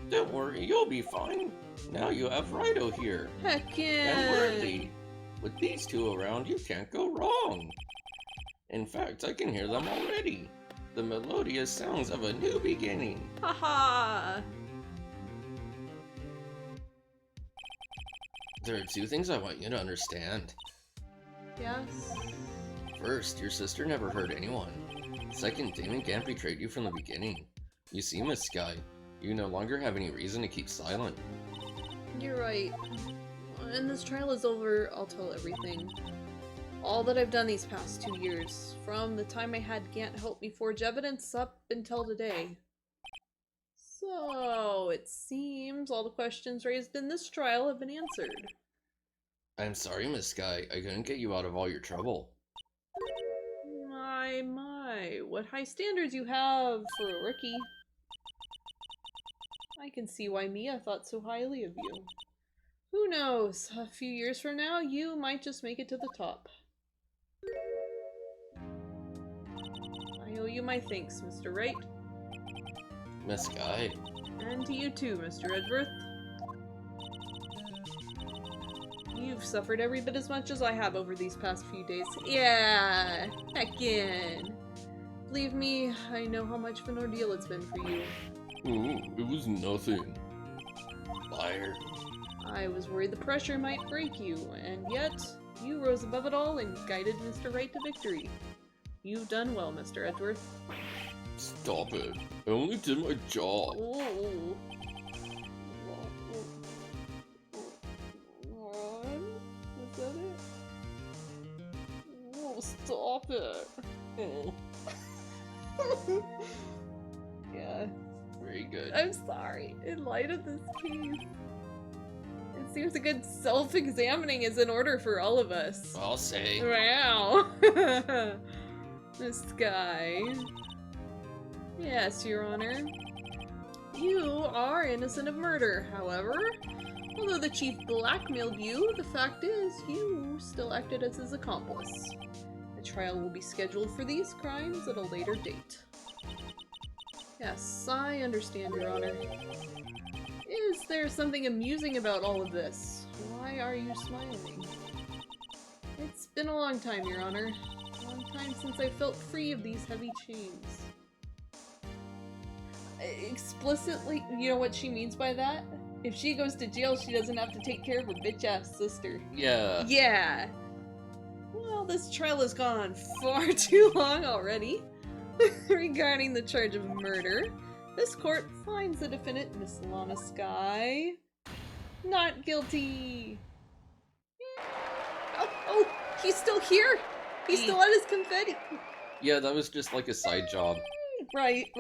Don't worry, you'll be fine. Now you have Righto here. Heck yeah! And Worthy. With these two around, you can't go wrong. In fact, I can hear them already. The melodious sounds of a new beginning. Haha! There are two things I want you to understand. Yes? First, your sister never hurt anyone. Second, Damon Gant betrayed you from the beginning. You see, Miss Sky, you no longer have any reason to keep silent. You're right. When this trial is over, I'll tell everything. All that I've done these past 2 years, from the time I had Gant help me forge evidence up until today. So, it seems all the questions raised in this trial have been answered. I'm sorry, Miss Sky, I couldn't get you out of all your trouble. My, what high standards you have for a rookie. I can see why Mia thought so highly of you. Who knows, a few years from now, you might just make it to the top. I owe you my thanks, Mr. Wright. Miss Sky. And to you too, Mr. Edgeworth. You've suffered every bit as much as I have over these past few days. Yeah, heckin'. Believe me, I know how much of an ordeal it's been for you. Oh, it was nothing. Liar. I was worried the pressure might break you, and yet, you rose above it all and guided Mr. Wright to victory. You've done well, Mr. Edgeworth. Stop it. I only did my job. Ooh. Is that it? Oh, stop it. Oh, Yeah. very good. I'm sorry. In light of this case, it seems a good self-examining is in order for all of us. I'll say. Wow. This guy. Yes, Your Honor. You are innocent of murder, however. Although the chief blackmailed you, the fact is you still acted as his accomplice. A trial will be scheduled for these crimes at a later date. Yes, I understand, Your Honor. Is there something amusing about all of this? Why are you smiling? It's been a long time, Your Honor. A long time since I felt free of these heavy chains. Explicitly, you know what she means by that? If she goes to jail, she doesn't have to take care of her bitch-ass sister. Yeah. Yeah! Well, this trial has gone on far too long already. Regarding the charge of murder, this court finds the defendant, Miss Lana Sky, not guilty. Oh, he's still here! He's still at his confetti! Yeah, that was just like a side job. Right.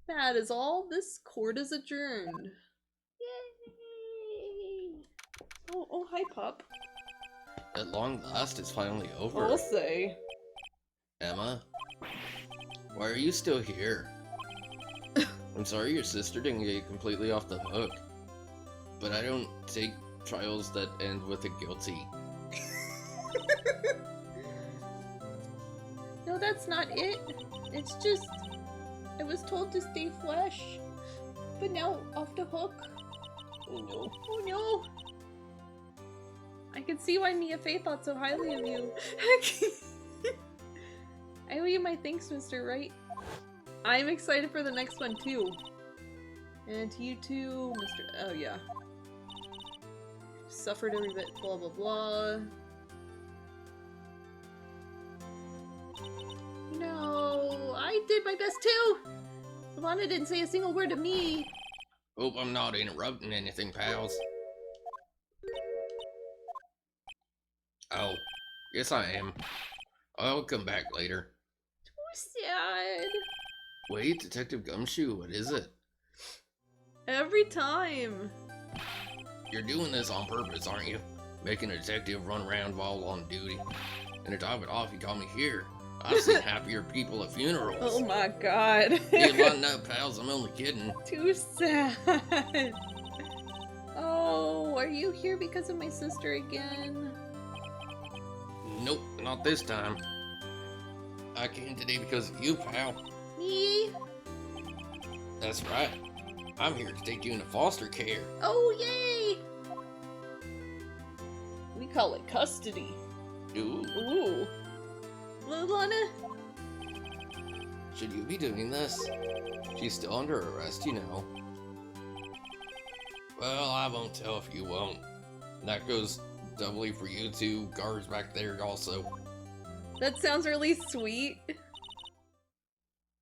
That is all. This court is adjourned. Yay! Oh, hi, pup. At long last, it's finally over. I'll say. Emma? Why are you still here? I'm sorry your sister didn't get you completely off the hook. But I don't take trials that end with a guilty. No, that's not it. It's just... I was told to stay flesh. But now, off the hook. Oh no. Oh no! I can see why Mia Fey thought so highly of you. I owe you my thanks, Mr. Wright. I'm excited for the next one too. And to you too, Mr. Oh yeah. Suffered every bit, blah blah blah. No, I did my best too! Savannah didn't say a single word to me. Hope I'm not interrupting anything, pals. Oh, yes I am. I'll come back later. Too sad. Wait, Detective Gumshoe, what is it? Every time. You're doing this on purpose, aren't you? Making a detective run around while on duty. And to top it off, you call me here. I've seen happier people at funerals. Oh my god. Hey, lighten up, pals, I'm only kidding. Too sad. Oh, are you here because of my sister again? Nope, not this time. I came today because of you, pal. Me? That's right. I'm here to take you into foster care. Oh, yay! We call it custody. Ooh. Ooh. Lana? Should you be doing this? She's still under arrest, you know. Well, I won't tell if you won't. That goes doubly for you two guards back there also. That sounds really sweet.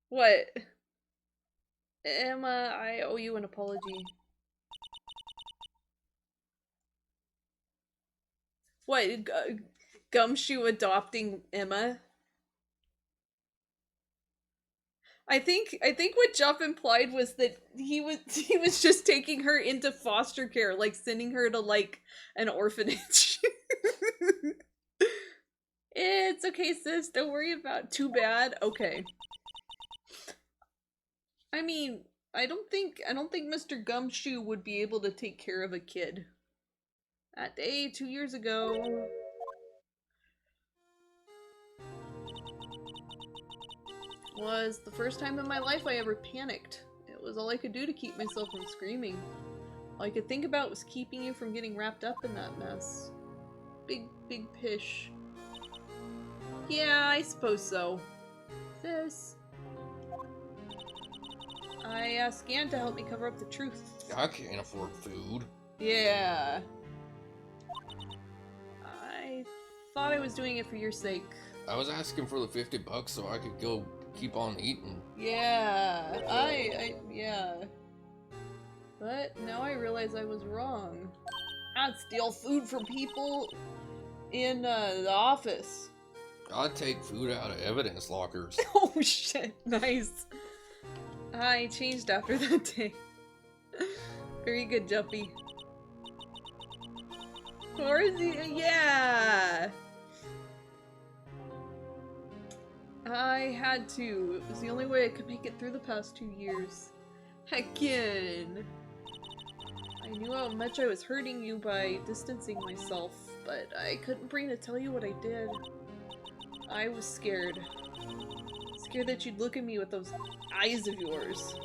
What? Emma, I owe you an apology. What? Gumshoe adopting Emma? I think what Jeff implied was that he was just taking her into foster care, like sending her to like an orphanage. It's okay, sis. Don't worry about it. Too bad. Okay. I mean, I don't think Mr. Gumshoe would be able to take care of a kid. That day 2 years ago. Was the first time in my life I ever panicked. It was all I could do to keep myself from screaming. All I could think about was keeping you from getting wrapped up in that mess. Big pish. Yeah, I suppose so. Sis. I asked Gan to help me cover up the truth. I can't afford food. Yeah. I thought I was doing it for your sake. I was asking for the $50 so I could go keep on eating. Yeah, yeah. But now I realize I was wrong. I'd steal food from people in the office. I'd take food out of evidence lockers. Oh shit, nice. I changed after that day. Very good, Jumpy. Horsey, yeah! I had to. It was the only way I could make it through the past 2 years. Again. I knew how much I was hurting you by distancing myself, but I couldn't bring to tell you what I did. I was scared. Scared that you'd look at me with those eyes of yours.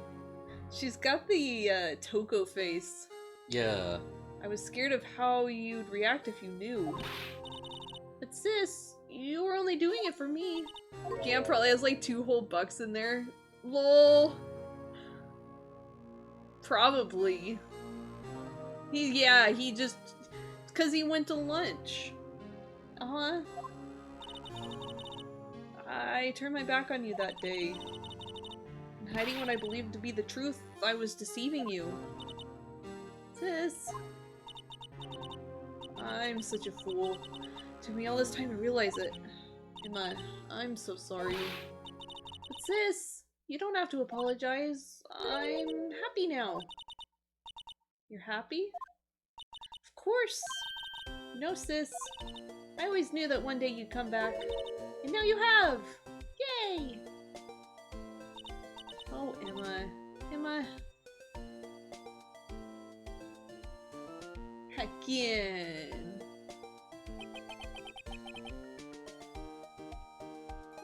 She's got the Toko face. Yeah. I was scared of how you'd react if you knew. But sis, you were only doing it for me. Gam probably has like 2 whole bucks in there. Lol. Probably. He just... Because he went to lunch. Uh-huh. I turned my back on you that day. And hiding what I believed to be the truth, I was deceiving you. Sis. I'm such a fool. It took me all this time to realize it. Emma, I'm so sorry. But sis, you don't have to apologize. I'm happy now. You're happy? Of course. No, sis. I always knew that one day you'd come back. And now you have! Yay! Oh, Emma. Emma. Again.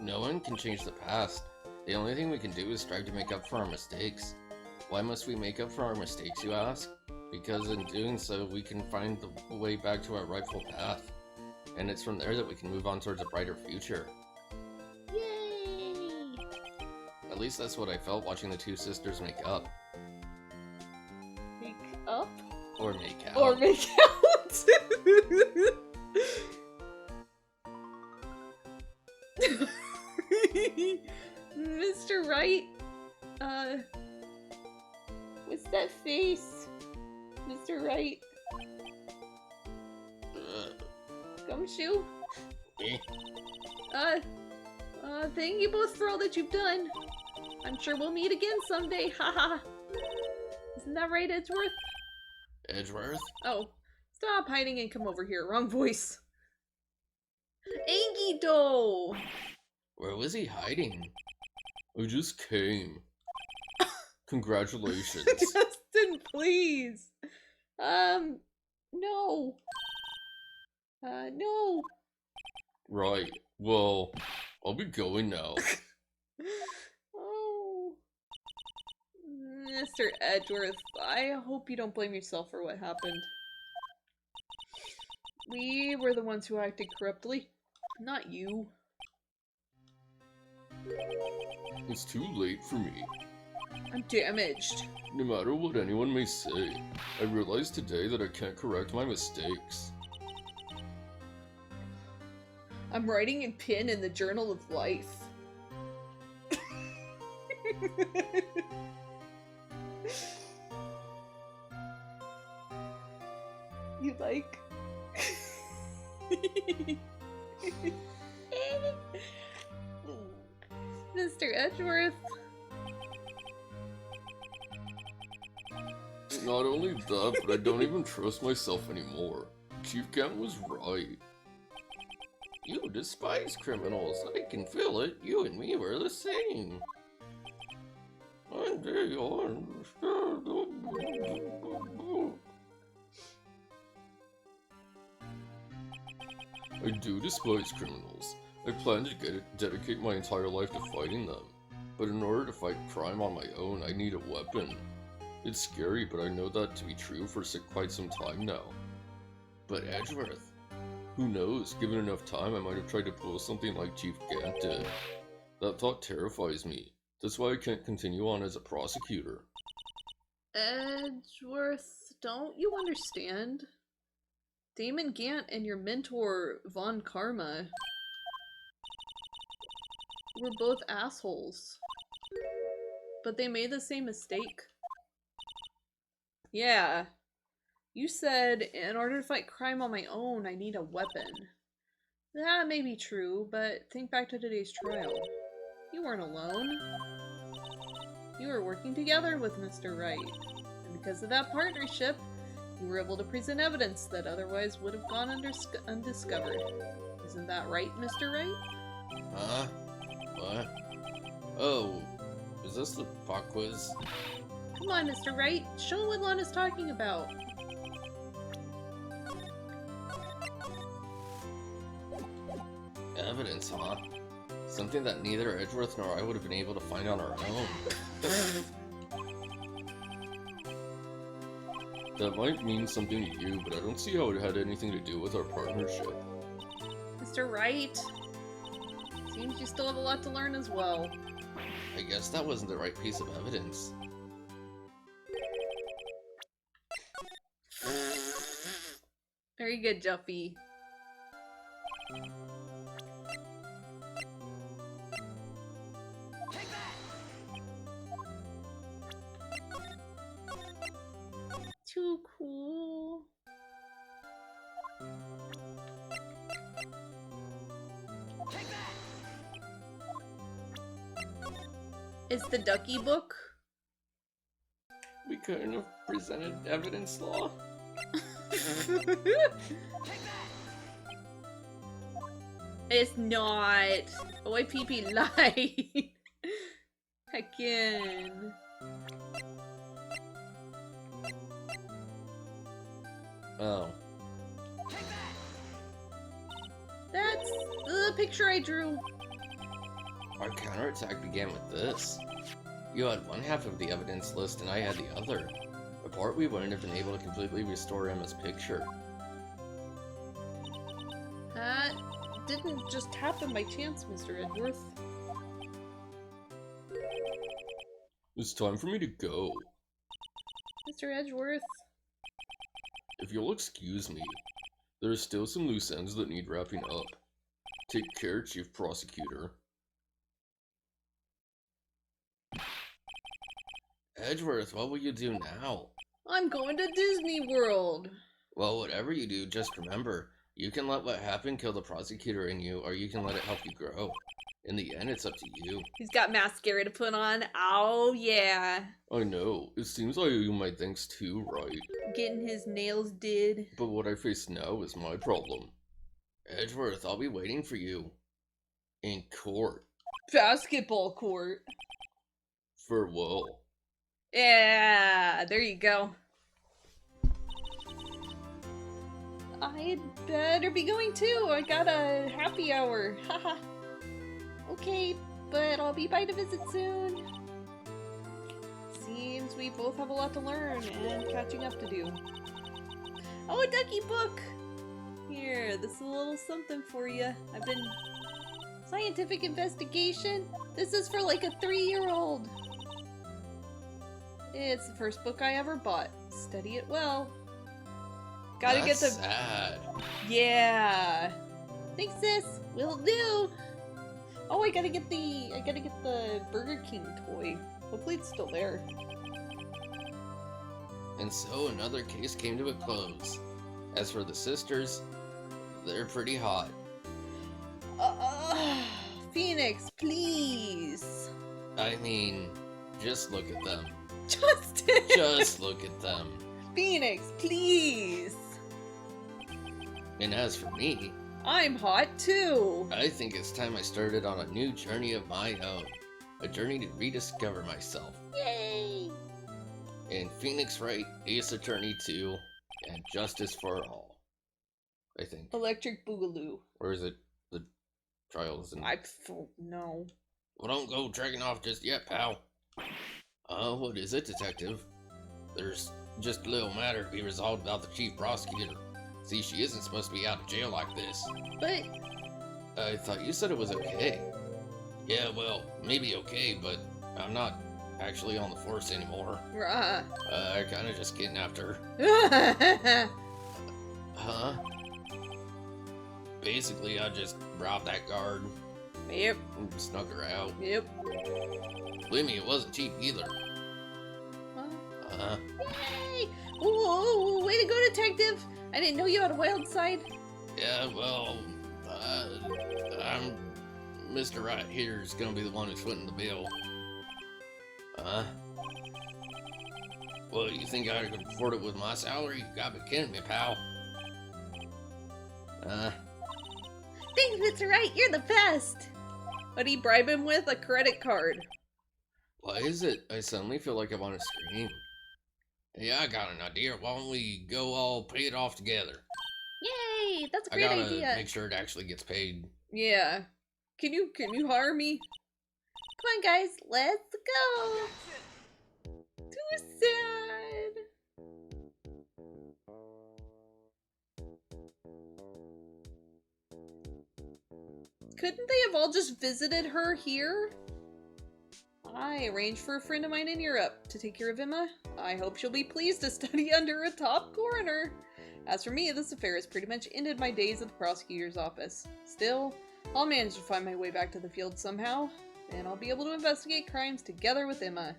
No one can change the past. The only thing we can do is strive to make up for our mistakes. Why must we make up for our mistakes, you ask? Because in doing so, we can find the way back to our rightful path. And it's from there that we can move on towards a brighter future. Yay! At least that's what I felt watching the two sisters make up. Make up? Or make out. Or make out! Mr. Wright? What's that face? Mr. Wright? Gumshoe? Eh? Thank you both for all that you've done. I'm sure we'll meet again someday, haha. Isn't that right, Edgeworth? Edgeworth? Oh, stop hiding and come over here. Wrong voice. Angido! Where was he hiding? I just came. Congratulations. Justin, please. No. No. Right. Well, I'll be going now. Oh. Mr. Edgeworth, I hope you don't blame yourself for what happened. We were the ones who acted corruptly, not you. It's too late for me. I'm damaged. No matter what anyone may say, I realize today that I can't correct my mistakes. I'm writing in pen in the Journal of Life. You like? Mr. Edgeworth. Not only that, but I don't even trust myself anymore. Chief Gant was right. You despise criminals. I can feel it. You and me were the same. One day you'll understand. I do despise criminals. I plan to dedicate my entire life to fighting them. But in order to fight crime on my own, I need a weapon. It's scary, but I know that to be true for quite some time now. But Edgeworth, who knows? Given enough time, I might have tried to pull something like Chief Gant did. That thought terrifies me. That's why I can't continue on as a prosecutor. Edgeworth, don't you understand? Damon Gant and your mentor, Von Karma, were both assholes. But they made the same mistake. Yeah. You said, in order to fight crime on my own, I need a weapon. That may be true, but think back to today's trial. You weren't alone. You were working together with Mr. Wright. And because of that partnership, you were able to present evidence that otherwise would have gone undiscovered. Isn't that right, Mr. Wright? Huh? What? Oh, is this the pop quiz? Come on, Mr. Wright. Show what Lana's talking about. Evidence, huh? Something that neither Edgeworth nor I would have been able to find on our own. That might mean something to you, but I don't see how it had anything to do with our partnership. Mr. Wright, seems you still have a lot to learn as well. I guess that wasn't the right piece of evidence. Very good, Juffy. Too cool. Is the Ducky book? We couldn't have presented evidence, Law. It's not. OIPP lied. Heckin'. Oh. That's the picture I drew. Our counterattack began with this. You had one half of the evidence list and I had the other. Apart, we wouldn't have been able to completely restore Emma's picture. That didn't just happen by chance, Mr. Edgeworth. It's time for me to go. Mr. Edgeworth. If you'll excuse me, there are still some loose ends that need wrapping up. Take care, Chief Prosecutor. Edgeworth, what will you do now? I'm going to Disney World. Well, whatever you do, just remember, you can let what happened kill the prosecutor in you, or you can let it help you grow. In the end, it's up to you. He's got mascara to put on. Oh, yeah. I know, it seems I owe you my thanks too, right? Getting his nails did. But what I face now is my problem. Edgeworth, I'll be waiting for you. In court. Basketball court. Farewell. Yeah, there you go. I'd better be going too. I got a happy hour. Haha. Okay, but I'll be by to visit soon. Seems we both have a lot to learn and catching up to do. Oh, a ducky book! Here, this is a little something for you. I've been... Scientific investigation? This is for like a 3-year-old. It's the first book I ever bought. Study it well. Gotta That's get the... sad. Yeah. Thanks, sis. Will do. Oh, I gotta get the Burger King toy. Hopefully it's still there. And so another case came to a close. As for the sisters, they're pretty hot. Phoenix, please. I mean, just look at them. Justin. Just look at them. Phoenix, please. And as for me, I'm hot too. I think it's time I started on a new journey of my own. A journey to rediscover myself. Yay. In Phoenix Wright, Ace Attorney 2, and Justice for All. I think. Electric Boogaloo. Or is it the Trials and... No. Well, don't go dragging off just yet, pal. What is it, Detective? There's just a little matter to be resolved about the Chief Prosecutor. See, she isn't supposed to be out of jail like this. But... I thought you said it was okay. Yeah, well, maybe okay, but I'm not actually on the force anymore. Rah. I kinda just kidnapped her. Huh? Basically, I just robbed that guard. Yep. And snuck her out. Yep. Believe me, it wasn't cheap either. Huh? Yay! Ooh, way to go, Detective! I didn't know you had a wild side. Yeah, well, I'm... Mr. Wright here is gonna be the one who's footing the bill. Well, you think I could afford it with my salary? You gotta be kidding me, pal. Thanks, Mr. Wright, you're the best! What'd he bribe him with? A credit card. Why is it I suddenly feel like I want to scream? Yeah, I got an idea. Why don't we go all pay it off together? Yay! That's a I great gotta idea. make sure it actually gets paid. Yeah. Can you hire me? Come on, guys, let's go! Too sad! Couldn't they have all just visited her here? I arranged for a friend of mine in Europe to take care of Emma. I hope she'll be pleased to study under a top coroner. As for me, this affair has pretty much ended my days at the prosecutor's office. Still, I'll manage to find my way back to the field somehow, and I'll be able to investigate crimes together with Emma.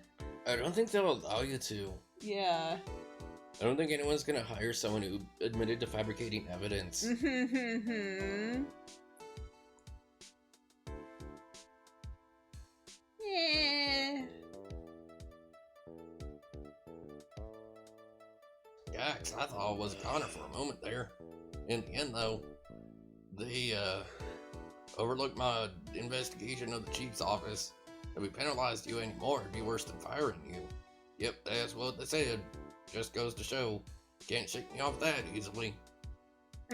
I don't think they'll allow you to. Yeah. I don't think anyone's gonna hire someone who admitted to fabricating evidence. Yeah. Yikes, I thought I was a goner for a moment there. In the end, though, they overlooked my investigation of the chief's office. If we penalized you anymore, it'd be worse than firing you. Yep, that's what they said. Just goes to show. Can't shake me off that easily.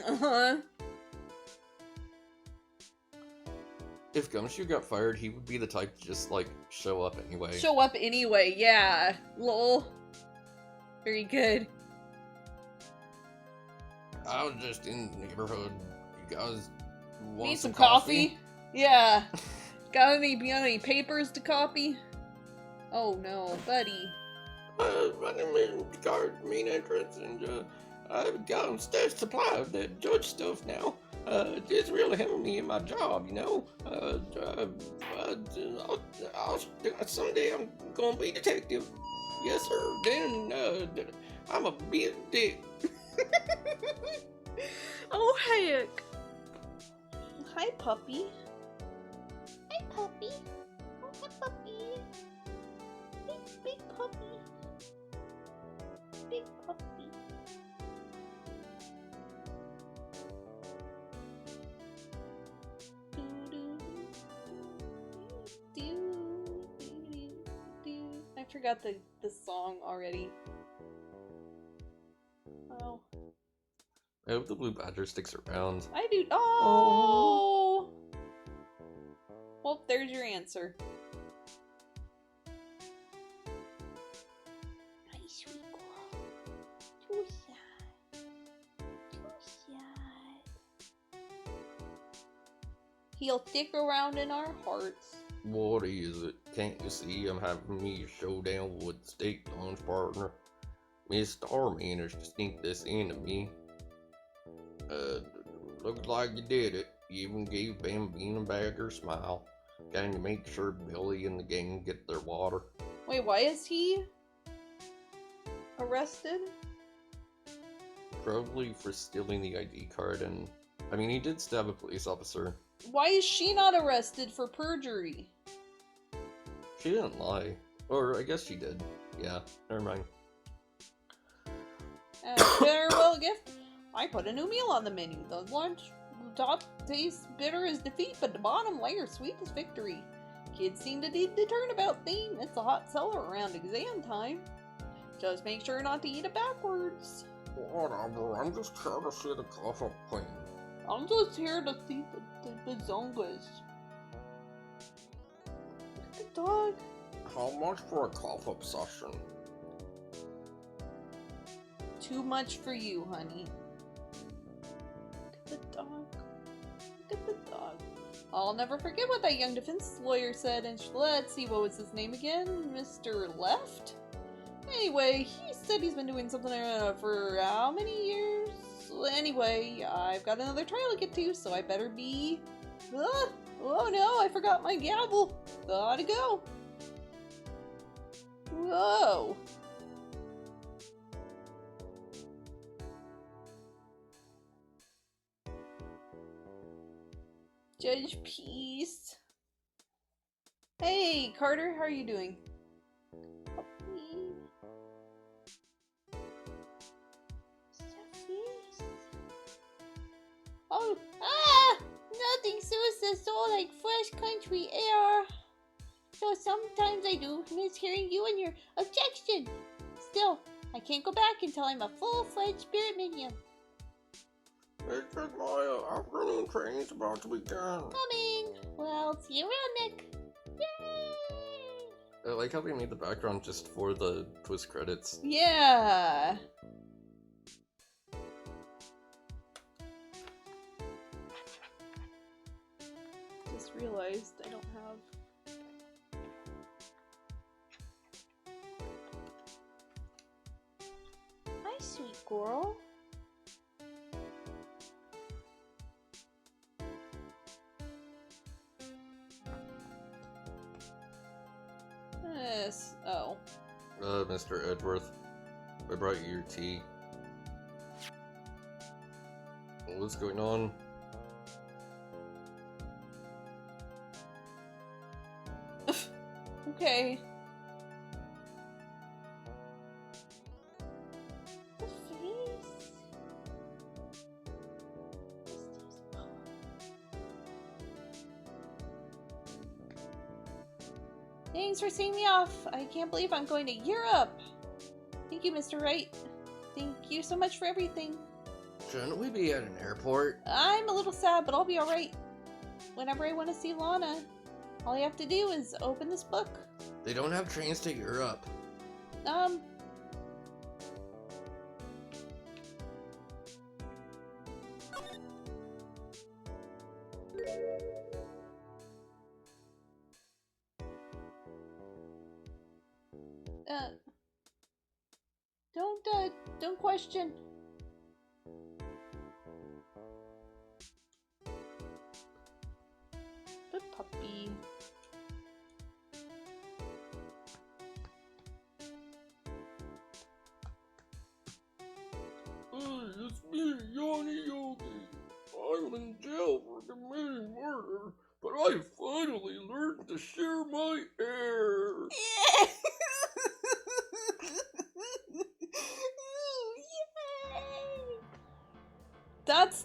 Uh-huh. If Gumshoe got fired, he would be the type to just, like, show up anyway. Show up anyway, yeah. Lol. Very good. I was just in the neighborhood. You guys want Need some coffee? Yeah. Got any papers to copy? Oh no, buddy. My name is guard main entrance, and I've got on stash supply of that judge stuff now. It's really helping me in my job, you know. Someday I'm gonna be a detective. Yes, sir. Then I'm a big dick. Oh heck. Hi, puppy. Hi, puppy. Oh, hi, puppy. Big puppy. Big puppy. I forgot the song already. Oh. I hope the blue badger sticks around. I do. Oh! Well, there's your answer. Hi, sweet girl. Too sad. Too sad. He'll stick around in our hearts. What is it? Can't you see I'm having me a showdown with the steak lunch partner? Miss Star managed to sneak this into me. Looks like you did it. You even gave Bambina Bag her smile. Can you make sure Billy and the gang get their water? Wait, why is he arrested? Probably for stealing the ID card, and I mean, he did stab a police officer. Why is she not arrested for perjury? She didn't lie. Or I guess she did. Yeah, never mind. Farewell gift. I put a new meal on the menu. The top tastes bitter as defeat, but the bottom layer sweet as victory. Kids seem to need the turnabout theme. It's a hot seller around exam time. Just make sure not to eat it backwards. Whatever, I'm just here to see the coffee queen. I'm just here to see the zongas. Look at the dog. How much for a cough up session? Too much for you, honey. Look at the dog. Look at the dog. I'll never forget what that young defense lawyer said, and let's see, what was his name again? Mr. Left? Anyway, he said he's been doing something for how many years? Anyway, I've got another trial to get to, so I better be... oh no, I forgot my gavel. Gotta go. Whoa. Judge Peace. Hey, Carter, how are you doing? Oh, nothing suits the soul like fresh country air. So sometimes I do miss hearing you and your objection. Still, I can't go back until I'm a full-fledged spirit minion. It's just my afternoon train's about to begin. Coming. Well, see you around, Nick. Yay! I like how they made the background just for the twist credits. Yeah. Just realized I don't have... Hi, sweet girl. Yes. Oh. Mr. Edworth, I brought you your tea. What's going on? Okay. The face. Thanks for seeing me off. I can't believe I'm going to Europe. Thank you, Mr. Wright. Thank you so much for everything. Shouldn't we be at an airport? I'm a little sad, but I'll be alright. Whenever I want to see Lana, all I have to do is open this book. They don't have trains to Europe. Don't question. Good puppy. Hey, it's me, Yanni Yogi. I'm in jail for committing murder, but I finally learned to share my air.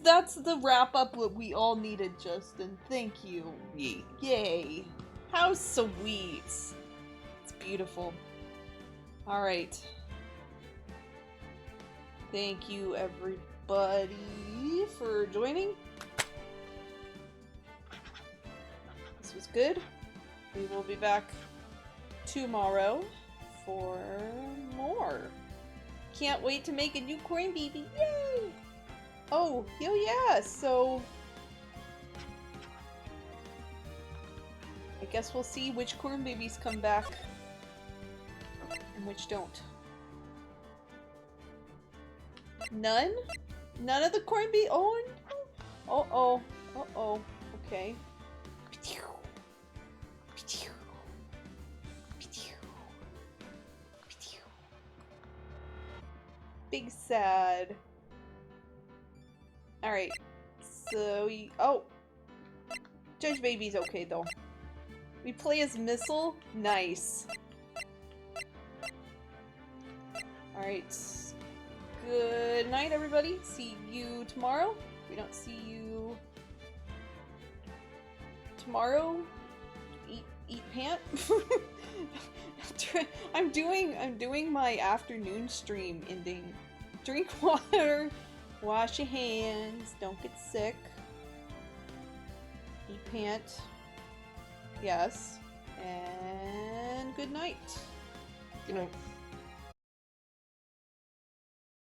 That's the wrap up that we all needed, Justin. Thank you. Yay. How sweet. It's beautiful. Alright. Thank you, everybody, for joining. This was good. We will be back tomorrow for more. Can't wait to make a new corn baby. Yay! Oh, yeah, so I guess we'll see which corn babies come back and which don't. None? None of the corn babies? Oh, no. Uh-oh. Uh-oh. Okay. Big sad. Alright, so oh! Judge Baby's okay, though. We play as Missile? Nice. Alright. Good night, everybody. See you tomorrow. If we don't see you tomorrow, eat pant. I'm doing my afternoon stream ending. Drink water. Wash your hands, don't get sick. Eat pant. Yes. And good night. Good night.